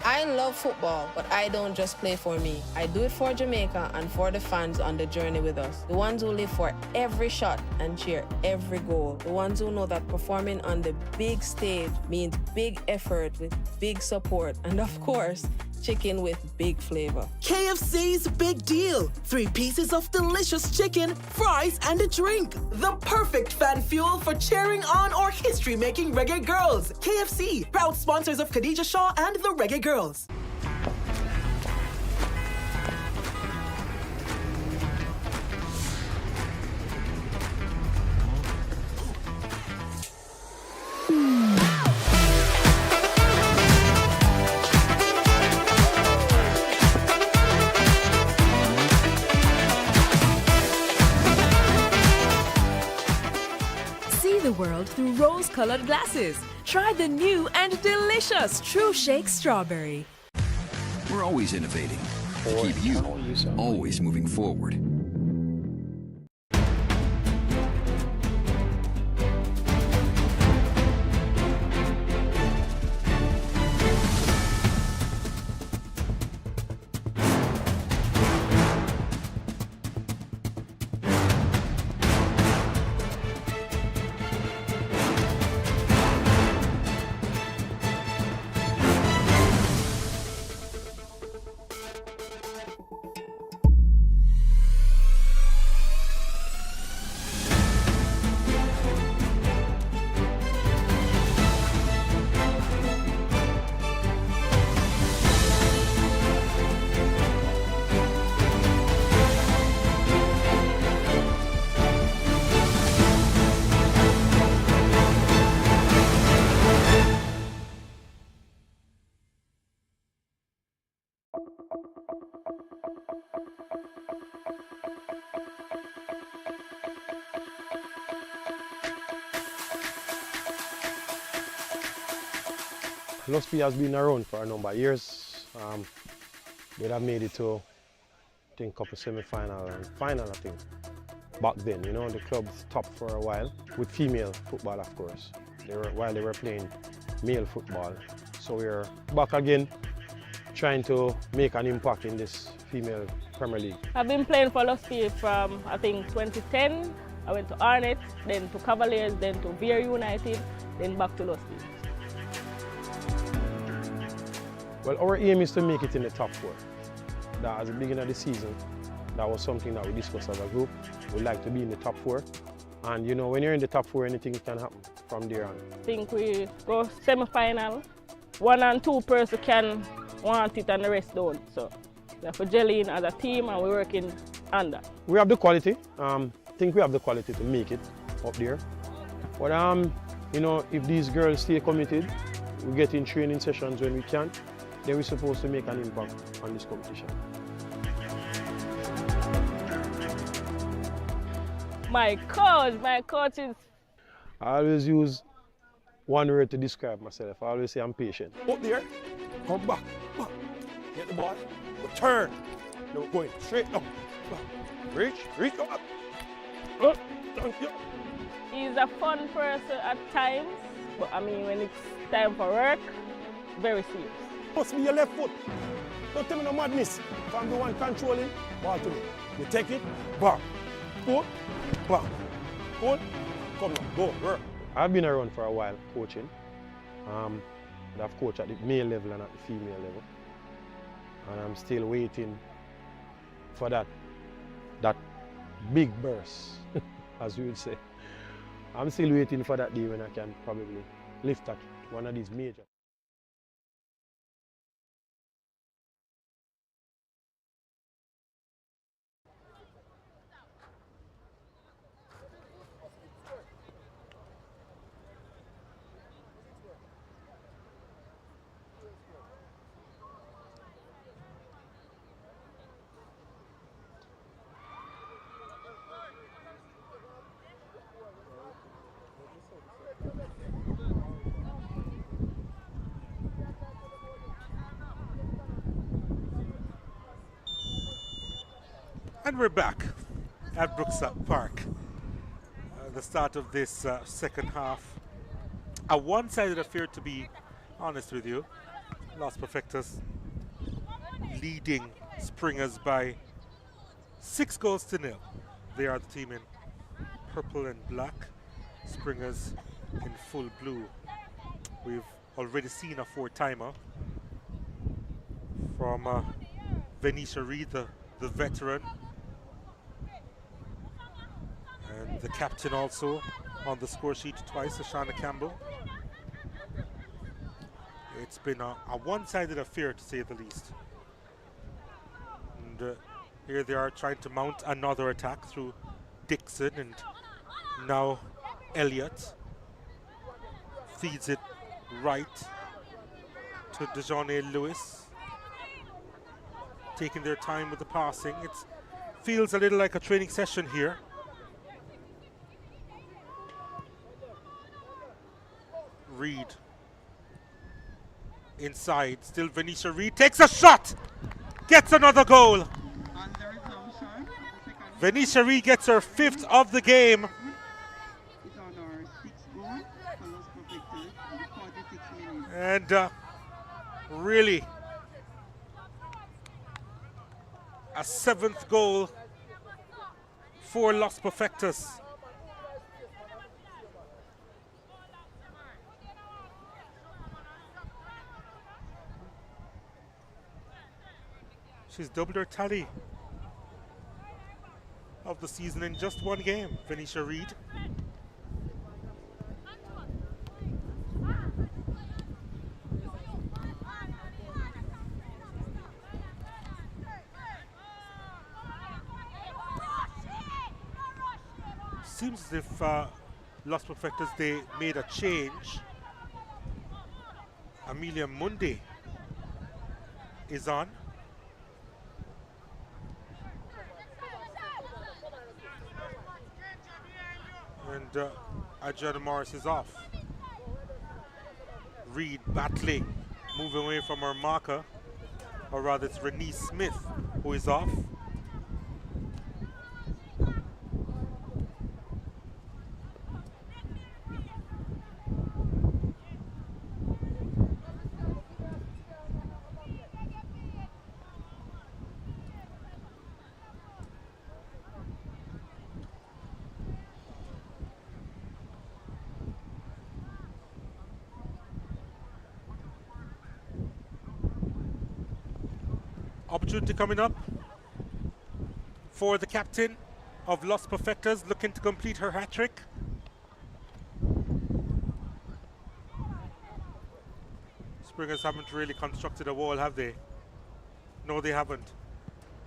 S7: I love football, but I don't just play for me. I do it for Jamaica and for the fans on the journey with us. The ones who live for every shot and cheer every goal. The ones who know that performing on the big stage means big effort with big support. And of course, chicken with big flavor.
S11: KFC's big deal. 3 pieces of delicious chicken, fries, and a drink. The perfect fan fuel for cheering on or history-making reggae girls. KFC, proud sponsors of Khadija Shaw and the Reggae Girls.
S12: The world through rose-colored glasses. Try the new and delicious True Shake Strawberry.
S13: We're always innovating. keep you always moving forward.
S2: Lusby has been around for a number of years. They have made it to, I think, couple semi-final and final, I think. Back then, you know, the club stopped for a while with female football, of course. While they were playing male football. So we're back again, trying to make an impact in this female Premier League.
S3: I've been playing for Lusby from, I think, 2010. I went to Arnett, then to Cavaliers, then to Veer United, then back to Lusby.
S2: Well, our aim is to make it in the top four. That at the beginning of the season, that was something that we discussed as a group. We'd like to be in the top four. And you know, when you're in the top four, anything can happen from there on.
S3: I think we go semi-final. 1 and 2 person can want it and the rest don't. So we have to gel in as a team and we're working on that.
S2: We have the quality. I think we have the quality to make it up there. But you know, if these girls stay committed, we get in training sessions when we can, then we're supposed to make an impact on this competition.
S3: My coach is...
S2: I always use one word to describe myself. I always say I'm patient.
S4: Up there, come back. Get the ball, turn. Now we're going straight up. Reach up. Thank you.
S3: He's a fun person at times, but I mean, when it's time for work, very serious.
S4: Must be your left foot. Don't tell me no madness. If I'm the one controlling, ball to me. You take it, bang. Pull, bang. Pull, come now, go, work.
S2: I've been around for a while coaching. I've coached at the male level and at the female level. And I'm still waiting for that big burst, as we would say. I'm still waiting for that day when I can probably lift at one of these major.
S1: And we're back at Brookside Park. The start of this second half. A one-sided affair, to be honest with you. Los Perfectos leading Springers by 6-0. They are the team in purple and black. Springers in full blue. We've already seen a 4-timer from Venetia Reid, the veteran. And the captain also on the score sheet twice, Ashana Campbell. It's been a one-sided affair, to say the least. And here they are trying to mount another attack through Dixon, and now Elliott feeds it right to DeJohnny Lewis. Taking their time with the passing. It feels a little like a training session here. Reid inside, still Venetia Reid takes a shot, gets another goal.
S5: On the resumption of the second
S1: Venetia Reed gets her 5th of the game.
S5: is on our 6th goal for Los Perfectos in the 46 minutes.
S1: And really, a 7th goal for Los Perfectos. She's doubled her tally of the season in just one game, Venetia Reed. Seems as if Los Perfectos, they made a change. Amelia Munde is on. And Adriana Morris is off. Reed battling, moving away from her marker, or rather it's Renee Smith who is off. Opportunity coming up for the captain of Los Perfectos, looking to complete her hat trick. Springers haven't really constructed a wall, have they? No, they haven't.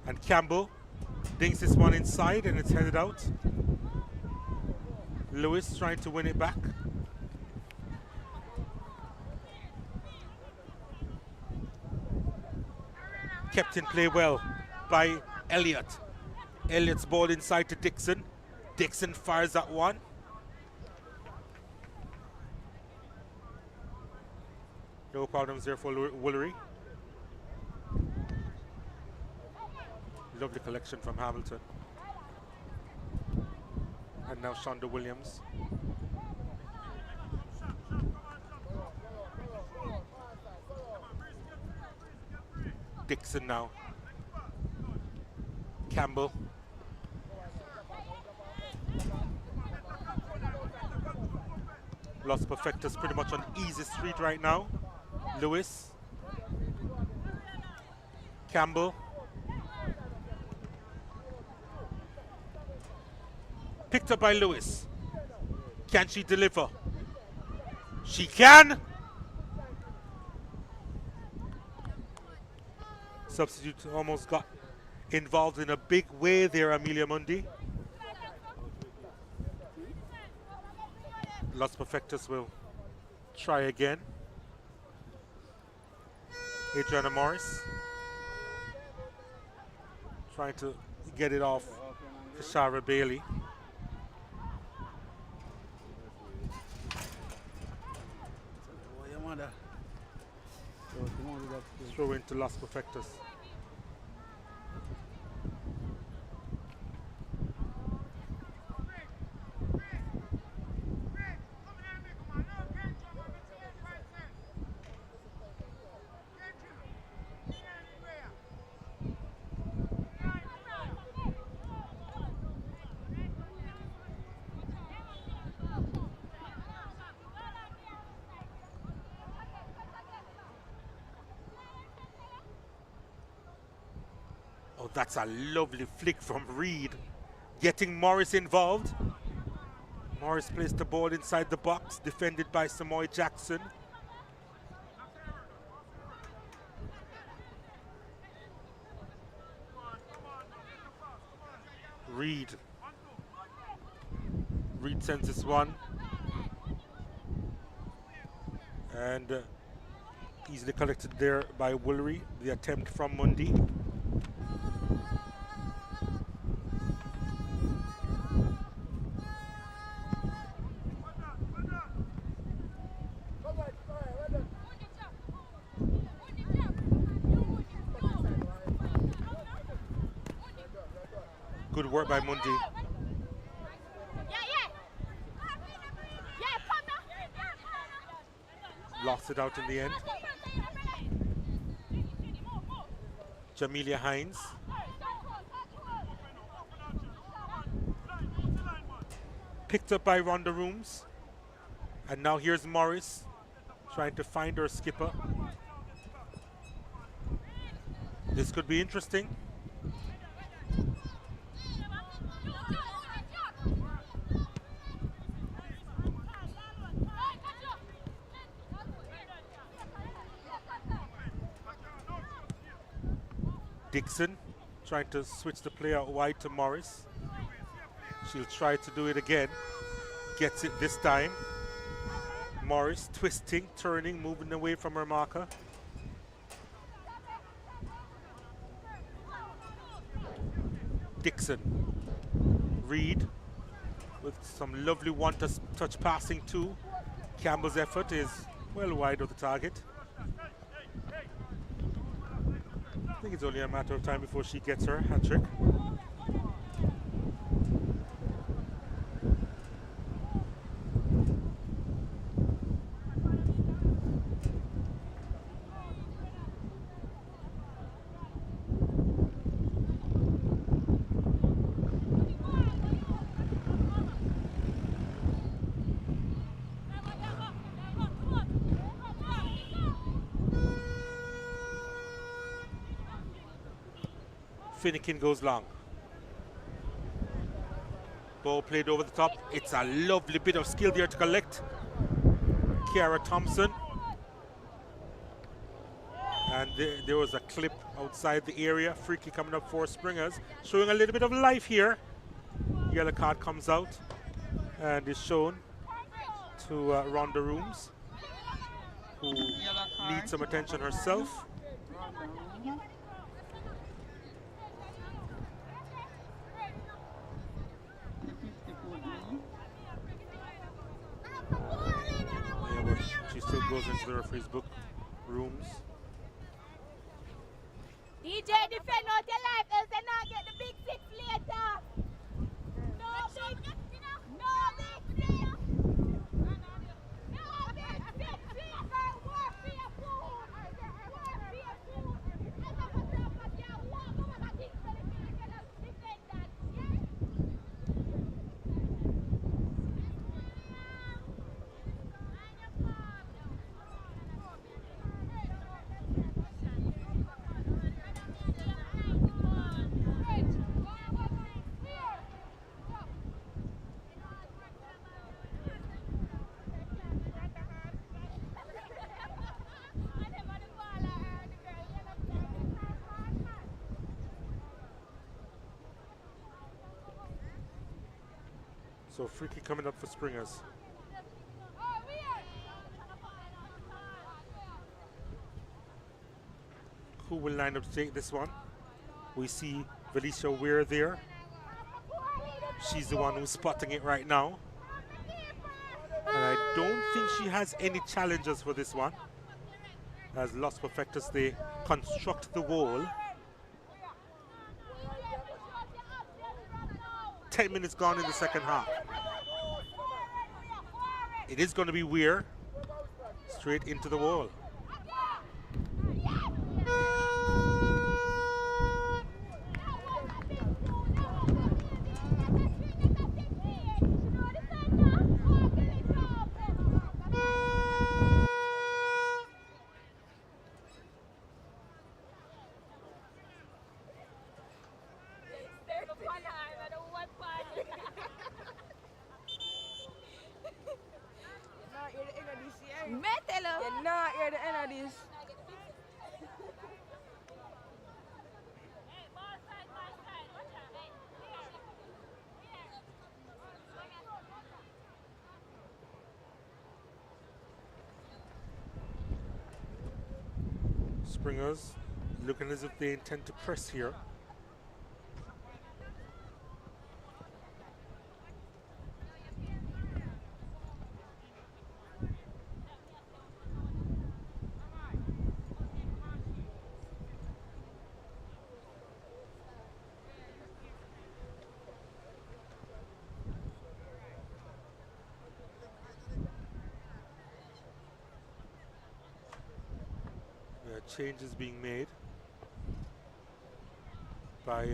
S1: And Campbell dinks this one inside and it's headed out. Lewis trying to win it back. Kept in play well by Elliott. Elliott's ball inside to Dixon. Dixon fires that one. No problems there for Woolery. Lovely collection from Hamilton. And now Shonda Williams. Dixon now. Campbell. Los Perfectos pretty much on easy street right now. Lewis. Campbell. Picked up by Lewis. Can she deliver? She can! Substitute almost got involved in a big way there, Amelia Mundy. Los Perfectos will try again. Adriana Morris trying to get it off to Shara Bailey. Throw into Los Perfectos. Oh, that's a lovely flick from Reed, getting Morris involved. Morris placed the ball inside the box, defended by Samoy Jackson. Reed sends this one. And easily collected there by Woolery, the attempt from Mundy. Good work by Mundi. Lost it out in the end. Jamelia Hines. Picked up by Rhonda Rooms. And now here's Morris trying to find her skipper. This could be interesting. Dixon trying to switch the play out wide to Morris. She'll try to do it again. Gets it this time. Morris twisting, turning, moving away from her marker. Dixon. Reed with some lovely one-touch passing too. Campbell's effort is well wide of the target. I think it's only a matter of time before she gets her hat trick. Finnegan goes long. Ball played over the top. It's a lovely bit of skill there to collect. Kiara Thompson. And there was a clip outside the area. Free kick coming up for Springers. Showing a little bit of life here. Yellow card comes out and is shown to Rhonda Rooms, who needs some attention herself. She still goes into the referee's book. Rooms.
S14: DJ, defend out your life, else they not get the big six later. No big six. No big six. No big six. Work for your food. Work for your food. And I'm going to walk over the things so they can defend that.
S1: So free kick coming up for Springers. Who will line up to take this one? We see Felicia Weir there. She's the one who's spotting it right now. And I don't think she has any challenges for this one. As Los Perfectos, they construct the wall. 10 minutes gone in the second half. It is going to be Weir straight into the wall.
S14: You're not here the end of this.
S1: Springers looking as if they intend to press here. Changes being made by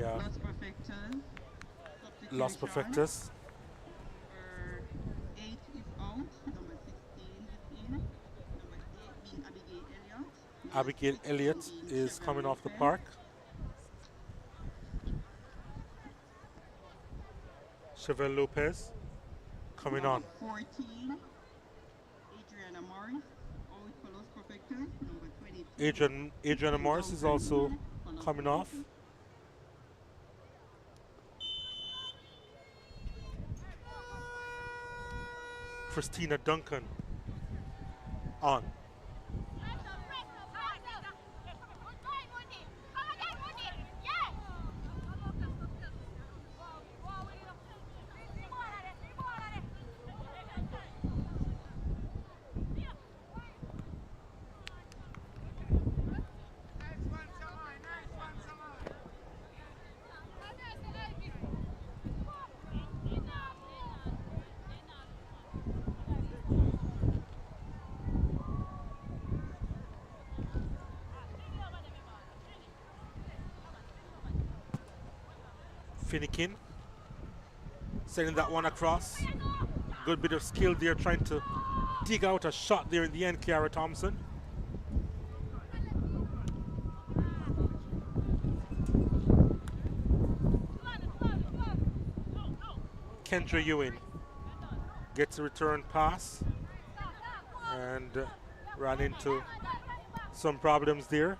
S1: Los Perfectos.
S5: 8 is out, number 16 is in, number 8 being Abigail Elliott.
S1: Abigail Elliott is coming off the park. Chevelle Lopez coming on.
S5: 14, Adriana Morris, out for Los Perfectos. Number 22.
S1: Adriana Morris is also coming off. Christina Duncan on. Finnegan sending that one across. Good bit of skill there, trying to dig out a shot there in the end, Kiara Thompson. Kendra Ewing gets a return pass and ran into some problems there.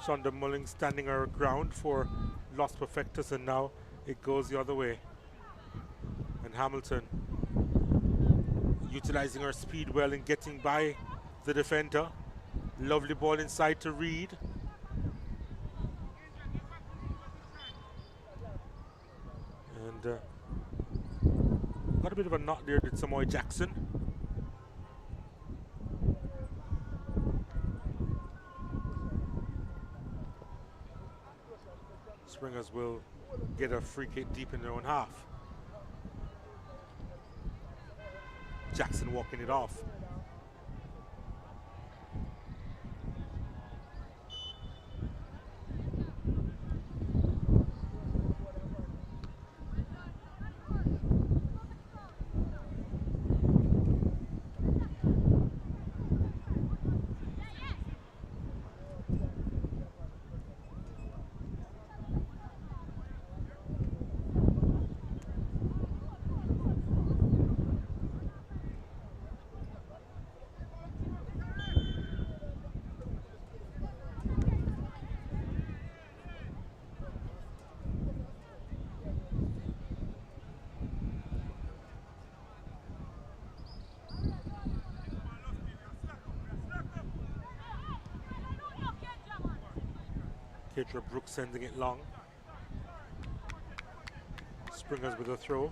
S1: Shonda Mullings standing her ground for Los Perfectos, and now it goes the other way. And Hamilton utilizing her speed well and getting by the defender. Lovely ball inside to Reed. And got a bit of a knot there, did Samoy Jackson. Springers will get a free kick deep in their own half. Jackson walking it off. Kedra Brooks sending it long. Springers with a throw.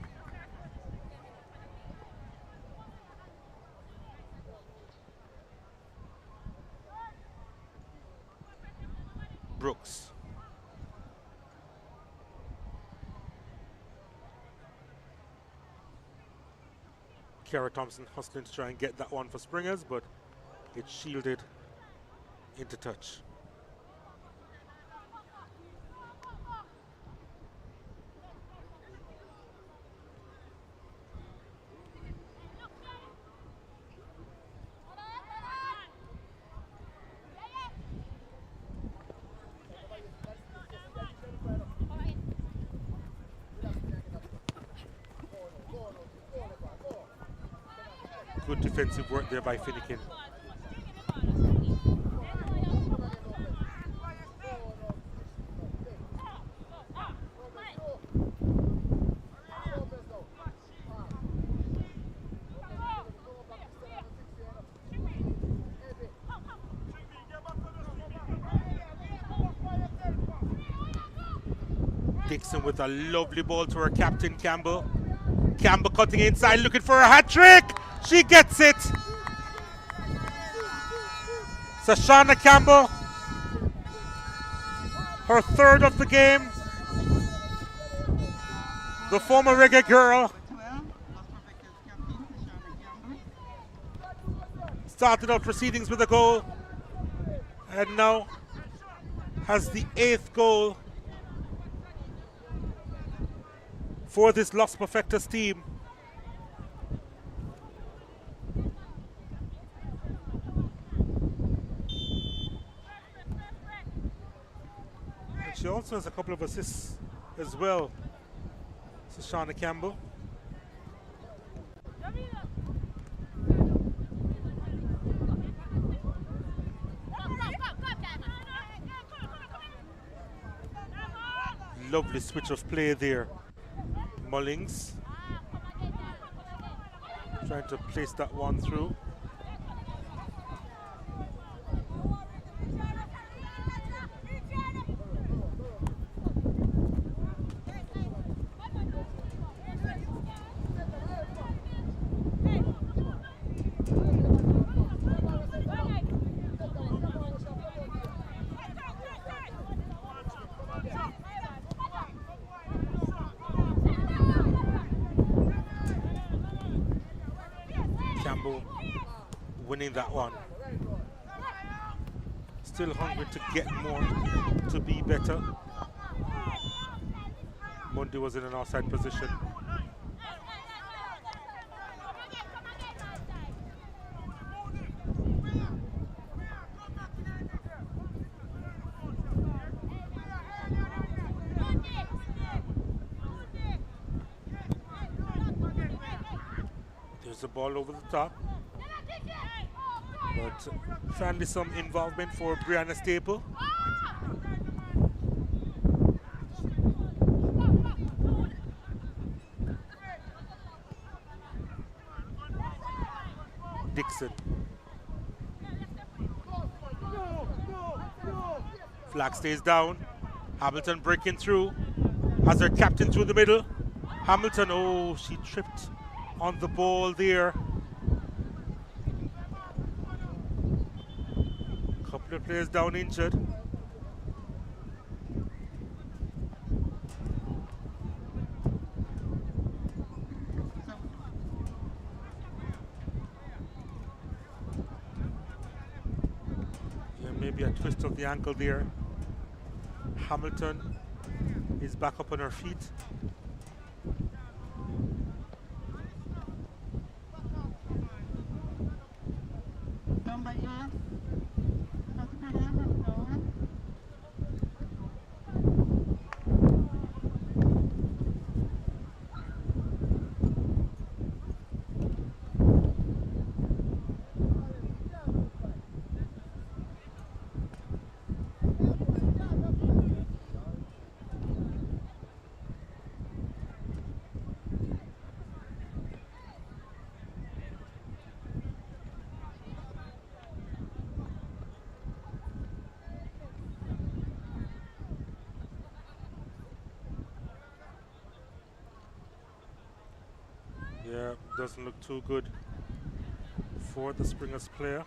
S1: Brooks. Kiara Thompson hustling to try and get that one for Springers, but it's shielded into touch. Good defensive work there by Finnegan. Dixon with a lovely ball to her captain, Campbell. Campbell cutting inside, looking for a hat trick. She gets it. Sashana Campbell, her third of the game. The former reggae girl started out proceedings with a goal And now has the 8th goal for this Los Perfectos team. And she also has a couple of assists as well. So Shauna Campbell. Lovely switch of play there. Mullings trying to place that one through. Campbell winning that one. Still hungry to get more, to be better. Mundy was in an offside position. There's the ball over the top. But finally some involvement for Brianna Staple. Dixon. Flag stays down. Hamilton breaking through. Has her captain through the middle. Hamilton, oh, she tripped on the ball there. Couple of players down injured. Yeah, maybe a twist of the ankle there. Hamilton is back up on her feet. Yeah, doesn't look too good for the Springers player.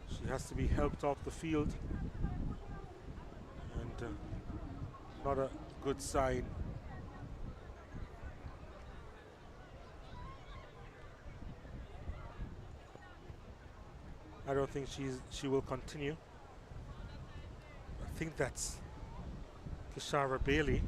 S1: She has to be helped off the field. And not a good sign. I don't think she will continue. I think that's Kishara Bailey.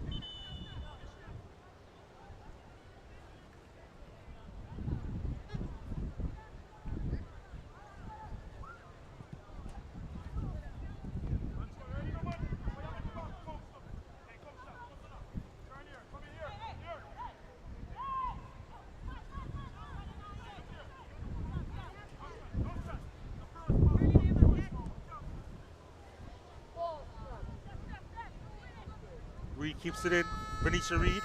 S1: Reed keeps it in. Benicia Reed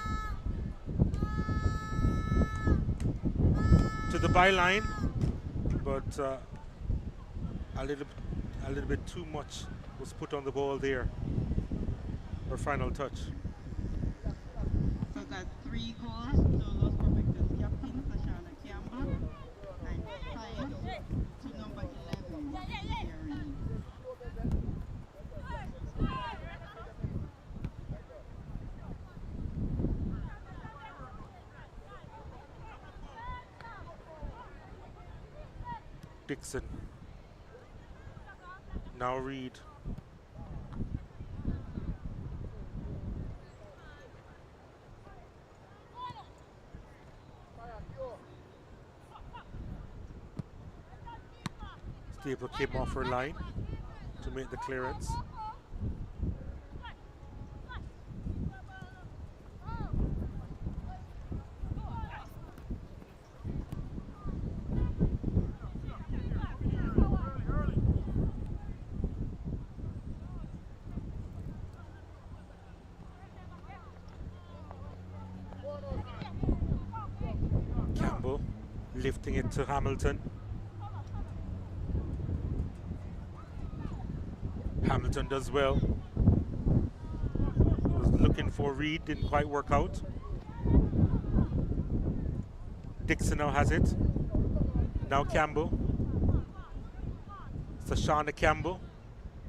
S1: to the byline, but a little bit too much was put on the ball there. Her final touch.
S5: So that's 3 goals to Los Perfectos captain Tashana Campbell and 5 to number 11. Erin.
S1: Dixon. Now Reed. Staple came off her line to make the clearance. Campbell lifting it to Hamilton. Hamilton does well. Was looking for Reed, didn't quite work out. Dixon now has it. Now Campbell. Sashana Campbell.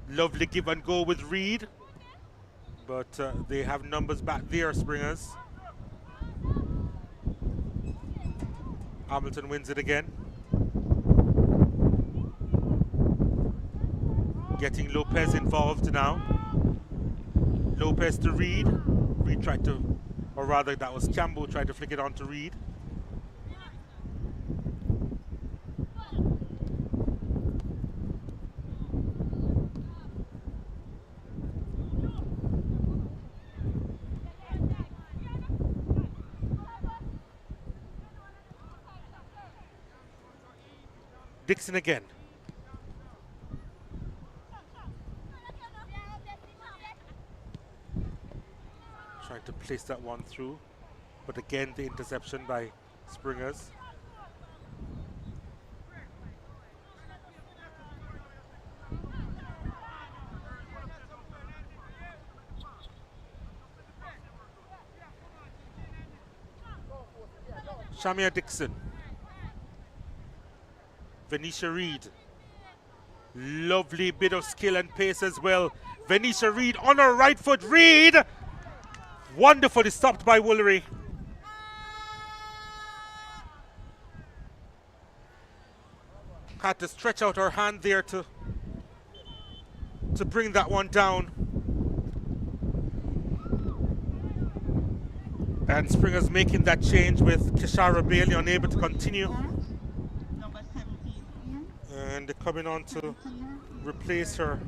S1: Lovely give and go with Reed. But they have numbers back there, Springers. Hamilton wins it again. Getting Lopez involved now. Lopez to Reed. Reed tried to, or rather that was Campbell tried to flick it on to Reed. Dixon again. Trying to place that one through, but again the interception by Springers. Shamia Dixon. Venetia Reed. Lovely bit of skill and pace as well. Venetia Reed on her right foot. Reed! Wonderfully stopped by Woolery. Had to stretch out her hand there to bring that one down. And Springers making that change with Kishara Bailey unable to continue. And coming on to replace her,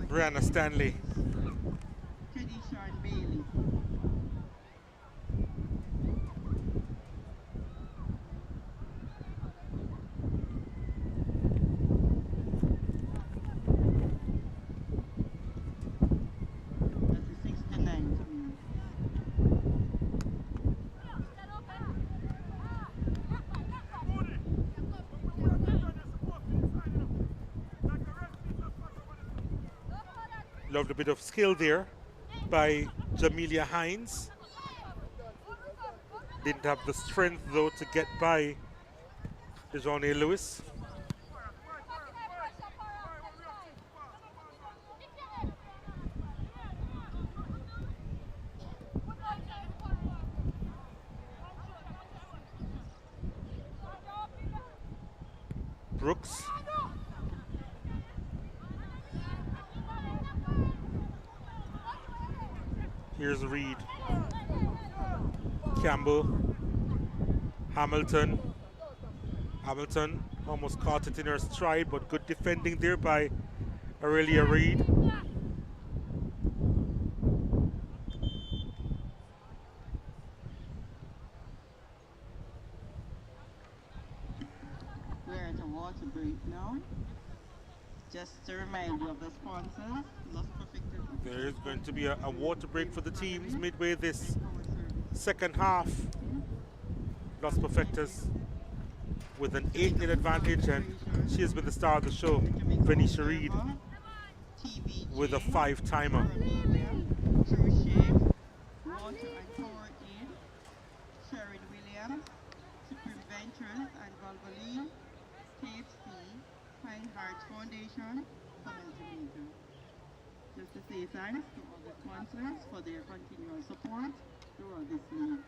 S1: Brianna Stanley. Lovely bit of skill there by Jamelia Hines. Didn't have the strength though to get by DeJohnny Lewis. Brooks. Here's Reed. Campbell. Hamilton. Hamilton almost caught it in her stride, but good defending there by Aurelia Reed.
S5: We're at a water break now. Just to remind you of the sponsors, Los Perfectos.
S1: There is going to be a water break for the teams midway this second half. Los Perfectos with an 8-0 advantage, and she has been the star of the show. Venetia Reed with a 5-timer.
S5: Water and Power Aid, Sharon Williams, Supreme Ventures and Valvoline, KFC, Pine Hearts Foundation, Community Major. Just to say thanks to all the sponsors for their continual support throughout this league.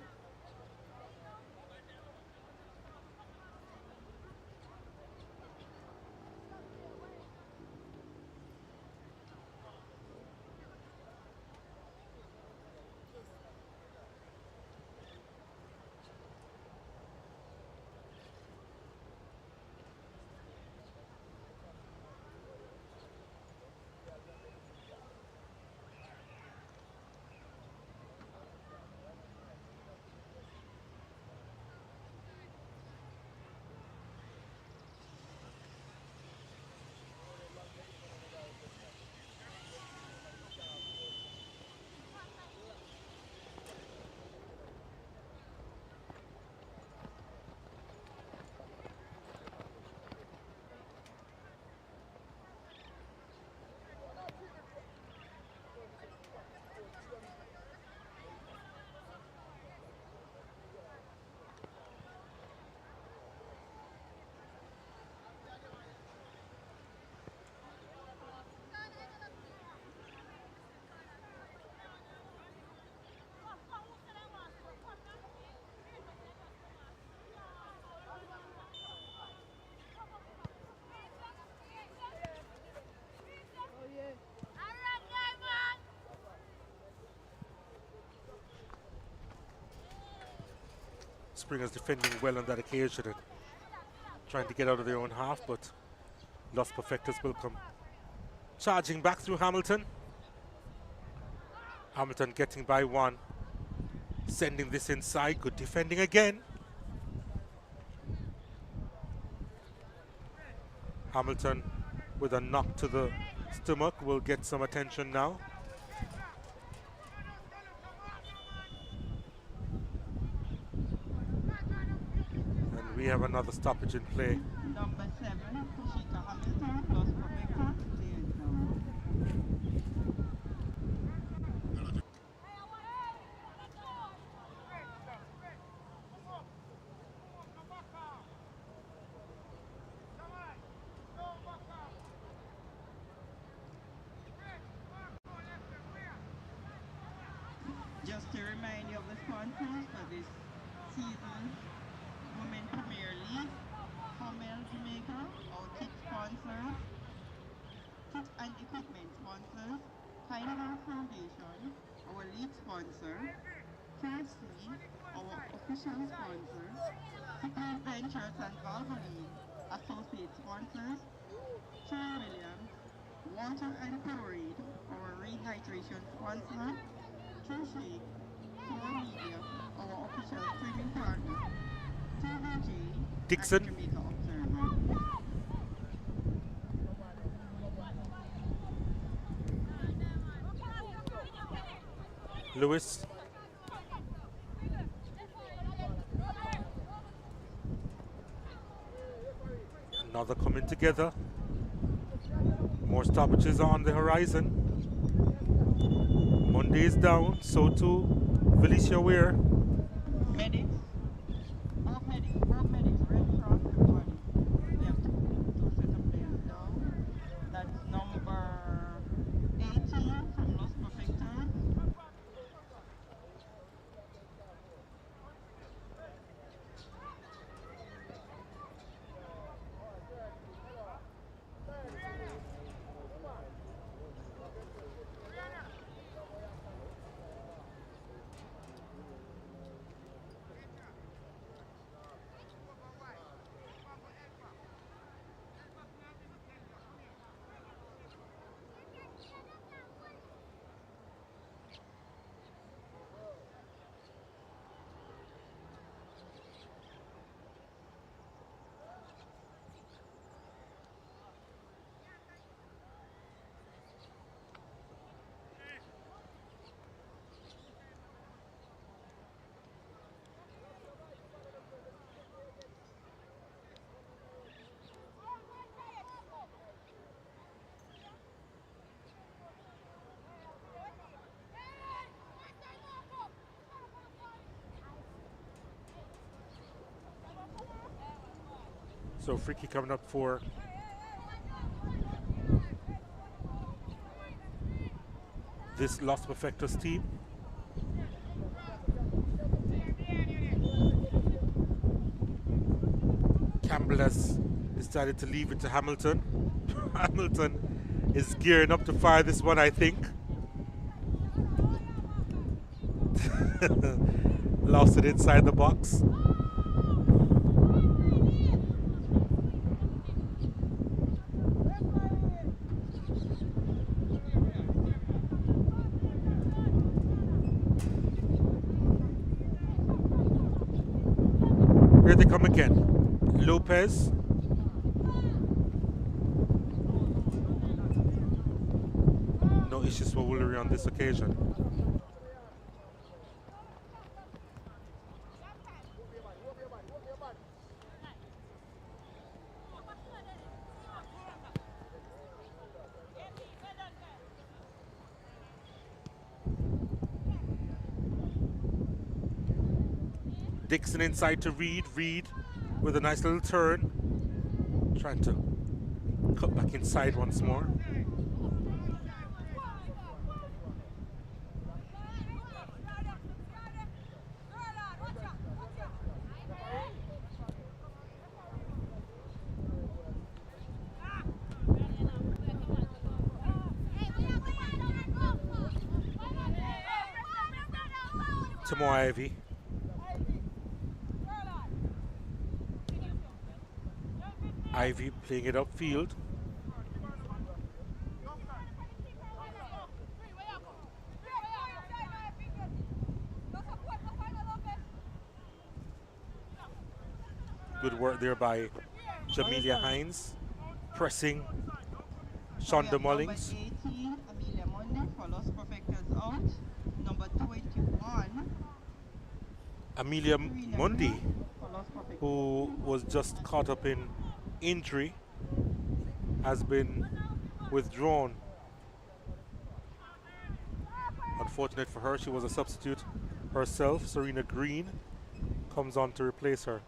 S1: Springers defending well on that occasion and trying to get out of their own half, but Los Perfectos will come charging back through Hamilton. Hamilton getting by one, sending this inside, good defending again. Hamilton with a knock to the stomach will get some attention now. And we have another stoppage in play.
S5: Number 7, Kushika Hamilton, Los Perfectos, players down. Just to remind you of the sponsors for this season's Women Premier League, Hormel Jamaica, our kit sponsors, kit and equipment sponsors, Carnival Foundation, our lead sponsor, KFC, our official sponsor, City Ventures and Valvoline, associate sponsors, Trey Williams, Water and Powerade, our rehydration sponsor, True Shake, Tour Media, our official streaming partner, TVJ,
S1: Dixon.
S5: and Jamaica Observer.
S1: Lewis. Another coming together. More stoppages on the horizon. Monday is down, so too Felicia Weir.
S5: Medics. Both medics, Red Cross, everybody. We have two set of players down. That's number 18 from Los Perfectos.
S1: So free kick coming up for this Los Perfectos team. Campbell has decided to leave it to Hamilton. Hamilton is gearing up to fire this one, I think. Lost it inside the box. Here they come again. Lopez. No issues for Woolery on this occasion. Dixon inside to Reed. Reed with a nice little turn. Trying to cut back inside once more. Tomo Ivy. Ivy playing it upfield. Good work there by Jamelia Hines, pressing Shonda Mullings.
S5: Number 18, Amelia Monday for Los Perfectos out. Number 21,
S1: Amelia Mundi, who was just caught up in injury, has been withdrawn. Unfortunate for her, she was a substitute herself. Serena Green comes on to replace her.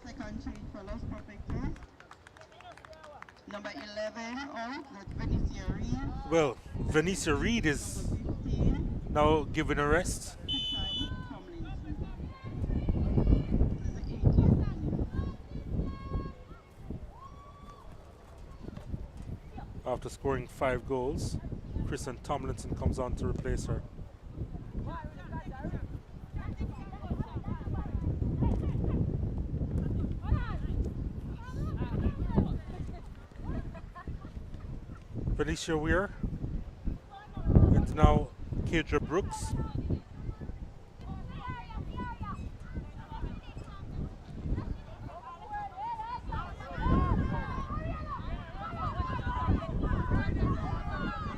S5: Second change for Los Perfectos. Number 11 out, that's Venicia Reed.
S1: Well, Venicia Reed is now given a rest. After scoring 5 goals, Kristen Tomlinson comes on to replace her. Felicia Weir, and now Kedra Brooks.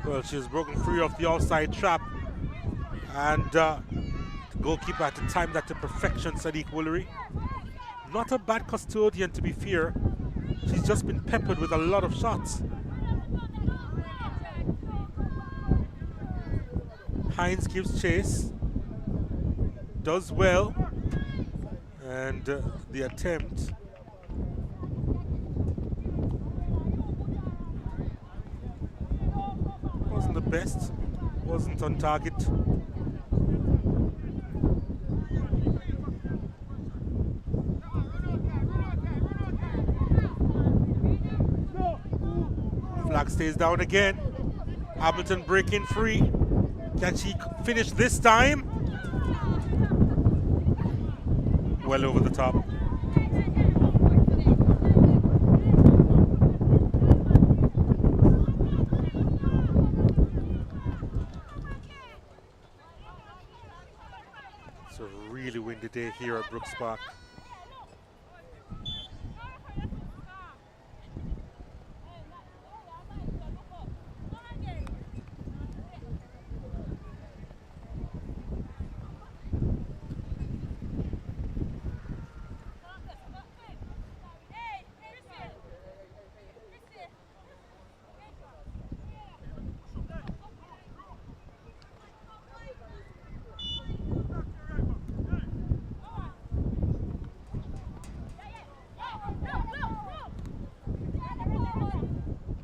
S1: Well, she's broken free of the offside trap, and the goalkeeper had to time that to perfection, Sadiq Woolery. Not a bad custodian, to be fair. She's just been peppered with a lot of shots. Hines gives chase, does well, and the attempt wasn't the best, wasn't on target. Flag stays down again. Hamilton breaking free. Can she finish this time? Well over the top. It's a really windy day here at Brooks Park.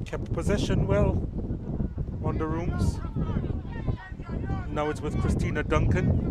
S1: Kept possession well on the rooms. Now it's with Christina Duncan.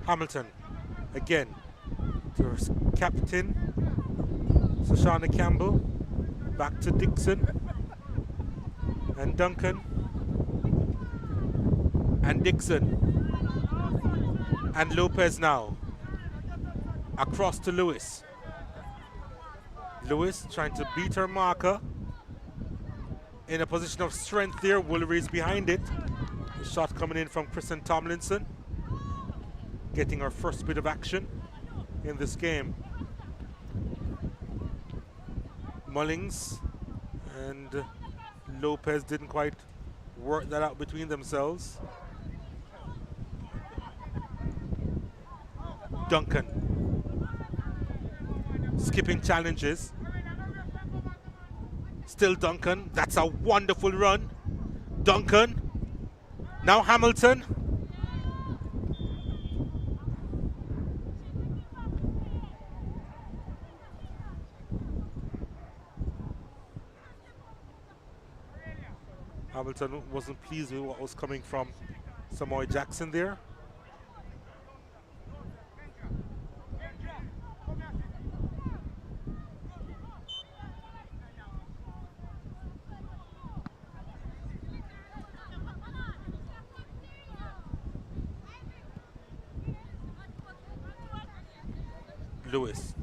S1: Hamilton again to her captain, Shoshana Campbell, back to Dixon and Duncan and Dixon and Lopez now across to Lewis. Lewis trying to beat her marker in a position of strength there. Woolery is behind it. The shot coming in from Kristen Tomlinson. getting our first bit of action in this game. Mullings and Lopez didn't quite work that out between themselves. Duncan skipping challenges. Still Duncan. That's a wonderful run. Duncan. Now Hamilton. Hamilton wasn't pleased with what was coming from Samoy Jackson there. Lewis.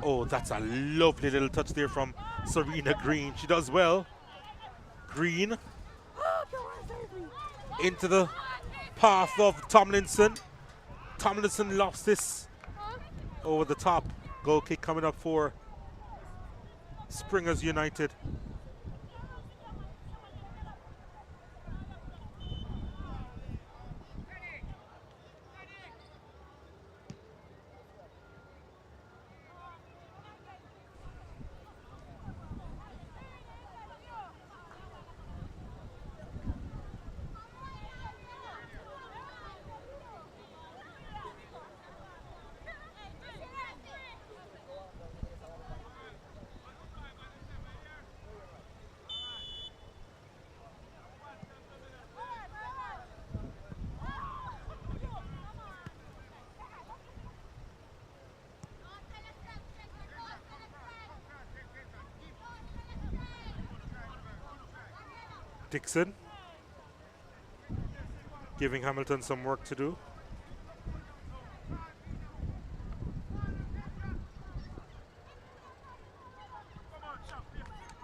S1: Oh, that's a lovely little touch there from Serena Green. She does well. Green into the path of Tomlinson. Tomlinson lost this over the top. Goal kick coming up for Springers United. Dixon giving Hamilton some work to do.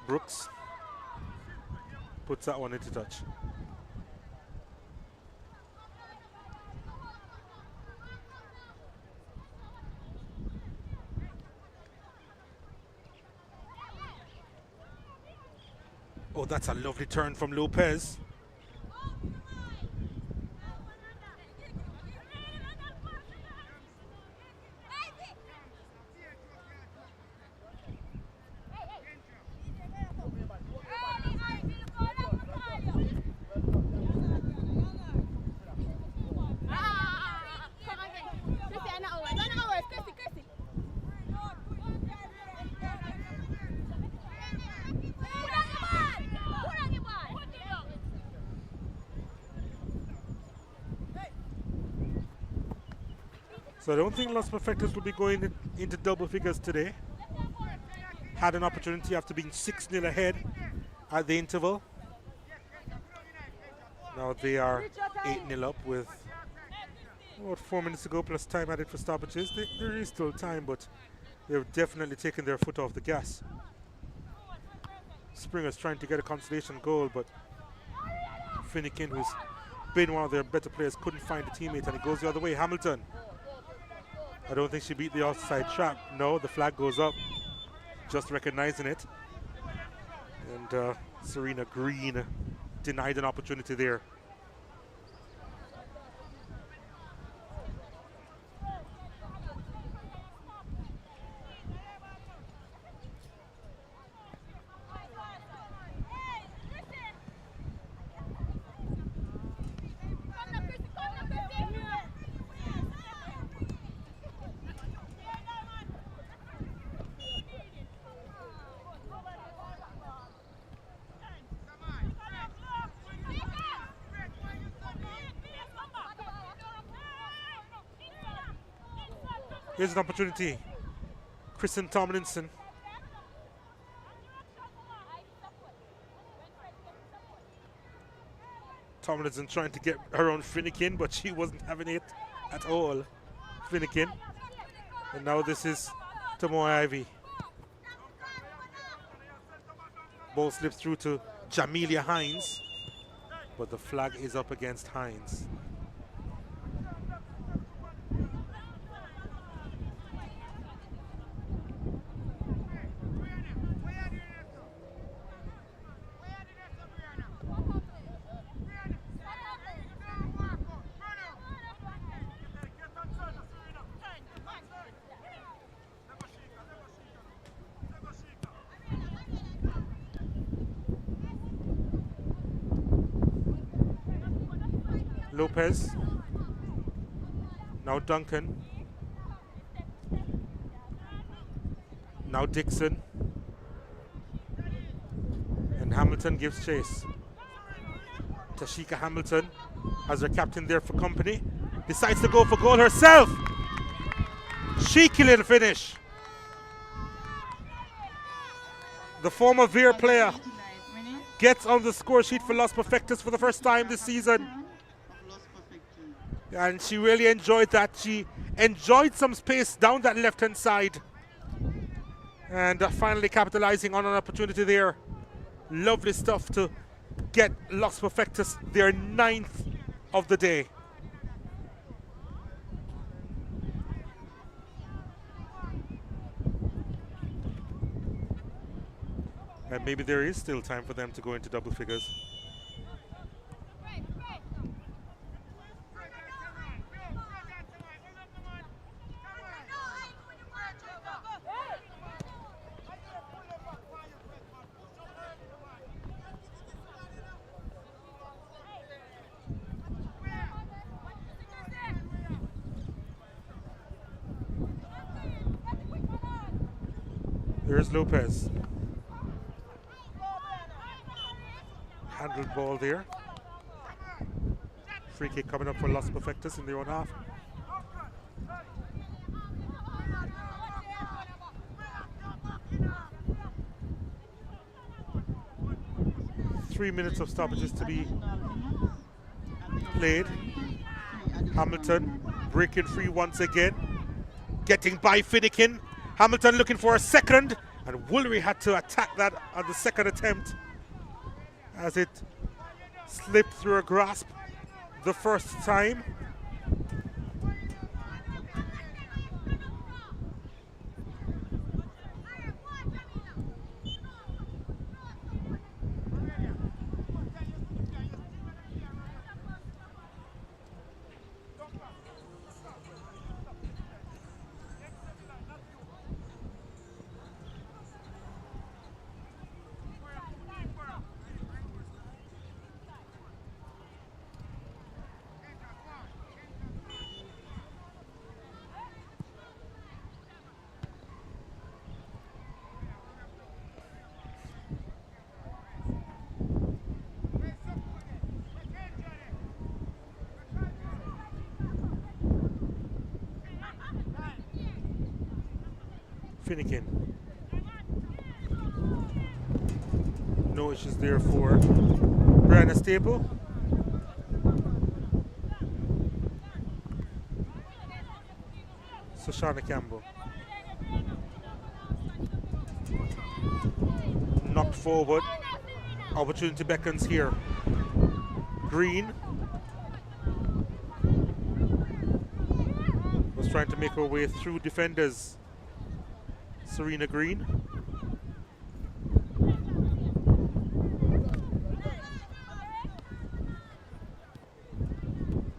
S1: Brooks puts that one into touch. Oh, that's a lovely turn from Lopez. So I don't think Los Perfectos will be going into double figures today. Had an opportunity after being 6-0 ahead at the interval. Now they are 8-0 up with about 4 minutes to go plus time added for stoppages. There is still time, but they've definitely taken their foot off the gas. Springers trying to get a consolation goal, but Finnegan, who's been one of their better players, couldn't find a teammate, and it goes the other way. Hamilton. I don't think she beat the offside trap. No, the flag goes up, just recognizing it. And Serena Green denied an opportunity there. Here's an opportunity. Kristen Tomlinson. Tomlinson trying to get her own Finnegan, but she wasn't having it at all. Finnegan. And now this is Tomoe Ivy. Ball slips through to Jamelia Hines, but the flag is up against Hines. Lopez. Now Duncan. Now Dixon. And Hamilton gives chase. Tashika Hamilton, as her captain there for company, decides to go for goal herself. Cheeky little finish. The former Veer player gets on the score sheet for Los Perfectos for the first time this season. And she really enjoyed that. She enjoyed some space down that left-hand side. And finally capitalizing on an opportunity there. Lovely stuff to get Los Perfectos their 9th of the day. And maybe there is still time for them to go into double figures. Here's Lopez. Handled ball there. Free kick coming up for Los Perfectos in their own half. Three minutes of stoppages to be played. Hamilton breaking free once again. Getting by Finnegan. Hamilton looking for a second, and Woolery had to attack that on the second attempt as it slipped through her grasp the first time. Finnegan. No issues there for Brianna Staple. Shoshana Campbell. Knocked forward. Opportunity beckons here. Green was trying to make her way through defenders. Serena Green.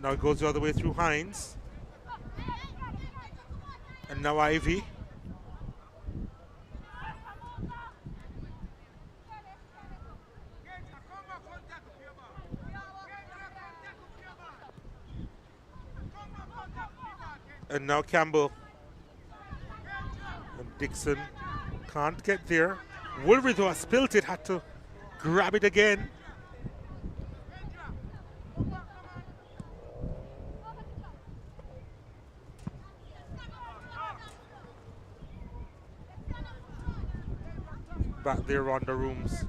S1: Now it goes the other way through Hines. And now Ivy. And now Campbell. And Dixon can't get there. Woolery, though, has spilt it, had to grab it again. Back there on the rooms.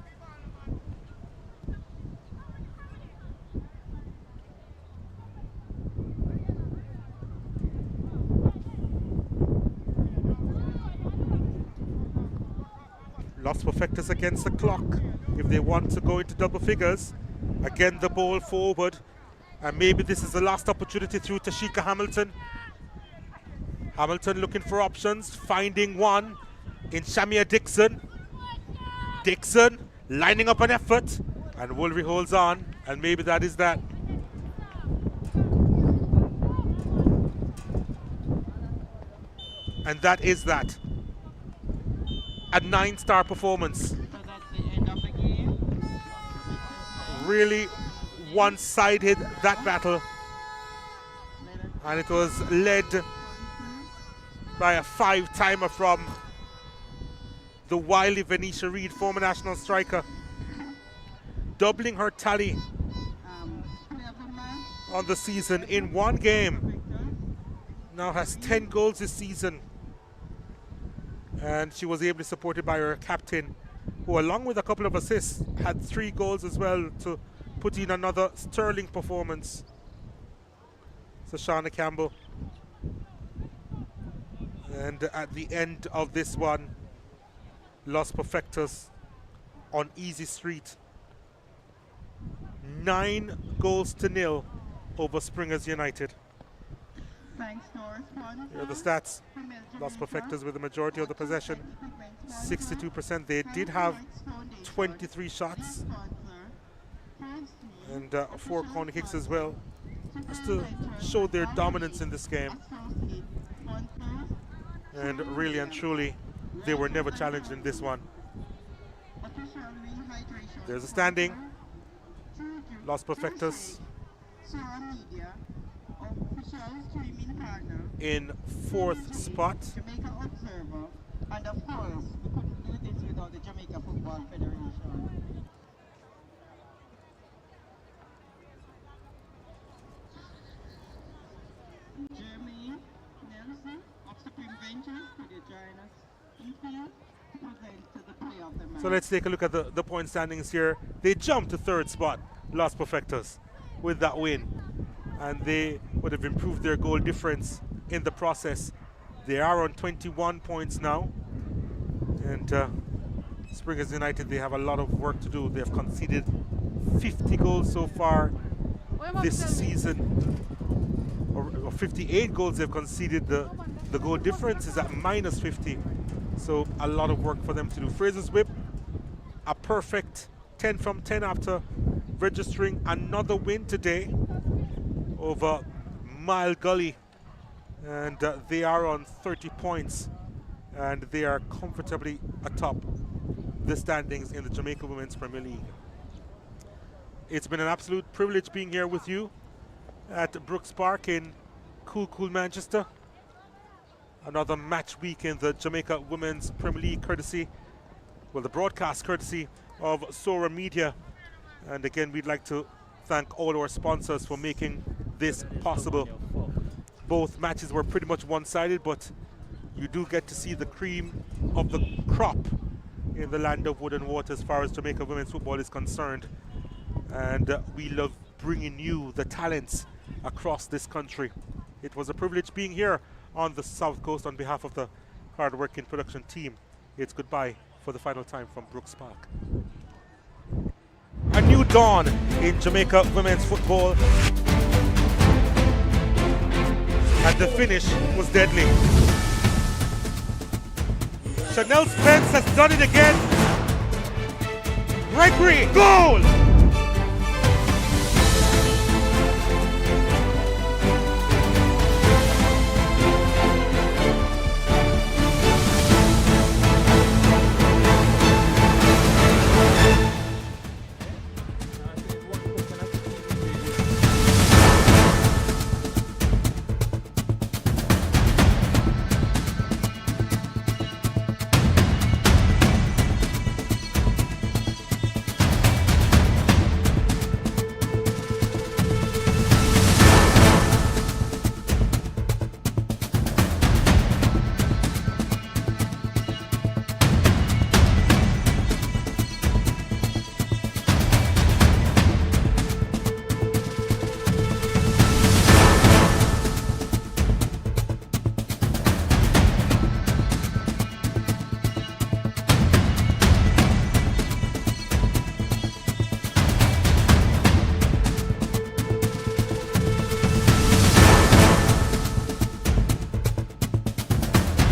S1: Los Perfectos against the clock if they want to go into double figures. Again, the ball forward. And maybe this is the last opportunity through Tashika Hamilton. Hamilton looking for options, finding one in Shamia Dixon. Dixon lining up an effort, and Woolery holds on, and maybe that is that. And that is that. A 9-star performance. Really one-sided, that battle. And it was led by a 5-timer from the wily Venetia Reid, former national striker, doubling her tally on the season in one game. Now has 10 goals this season. And she was ably supported by her captain, who along with a couple of assists had 3 goals as well to put in another sterling performance. So Shauna Campbell. And at the end of this one, Los Perfectos on easy street. 9-0 over Springers United.
S5: Thanks to our sponsor.
S1: Here are the stats. Los Perfectos with the majority of the possession, 62%. They did have 23 shots and 4 corner kicks as well, just to show their dominance in this game. And really and truly, they were never challenged in this one. There's a standing. Los Perfectos in 4th spot.
S5: Jamaica Observer, and of course, we couldn't do this without the Jamaica Football Federation. Jeremy Nelson of Supreme Ventures, could you join us in field to present to the play of the match?
S1: So let's take a look at the point standings here. They jumped to 3rd spot, Los Perfectos, with that win. And they would have improved their goal difference in the process. They are on 21 points now. And Springers United, they have a lot of work to do. They have conceded 50 goals so far this season. Or 58 goals they've conceded. The goal difference is at minus 50. So a lot of work for them to do. Fraser's Whip, a perfect 10 from 10 after registering another win today over Mile Gully. And they are on 30 points. And they are comfortably atop the standings in the Jamaica Women's Premier League. It's been an absolute privilege being here with you at Brooks Park in cool Manchester. Another match week in the Jamaica Women's Premier League courtesy, well, the broadcast courtesy of Sora Media. And again, we'd like to thank all our sponsors for making this possible. Both matches were pretty much one-sided, but you do get to see the cream of the crop in the land of wood and water as far as Jamaica women's football is concerned. And we love bringing you the talents across this country. It was a privilege being here on the South Coast on behalf of the hard-working production team. It's goodbye for the final time from Brooks Park. A new dawn in Jamaica women's football. And the finish was deadly. Chanel Spence has done it again. Gregory, goal!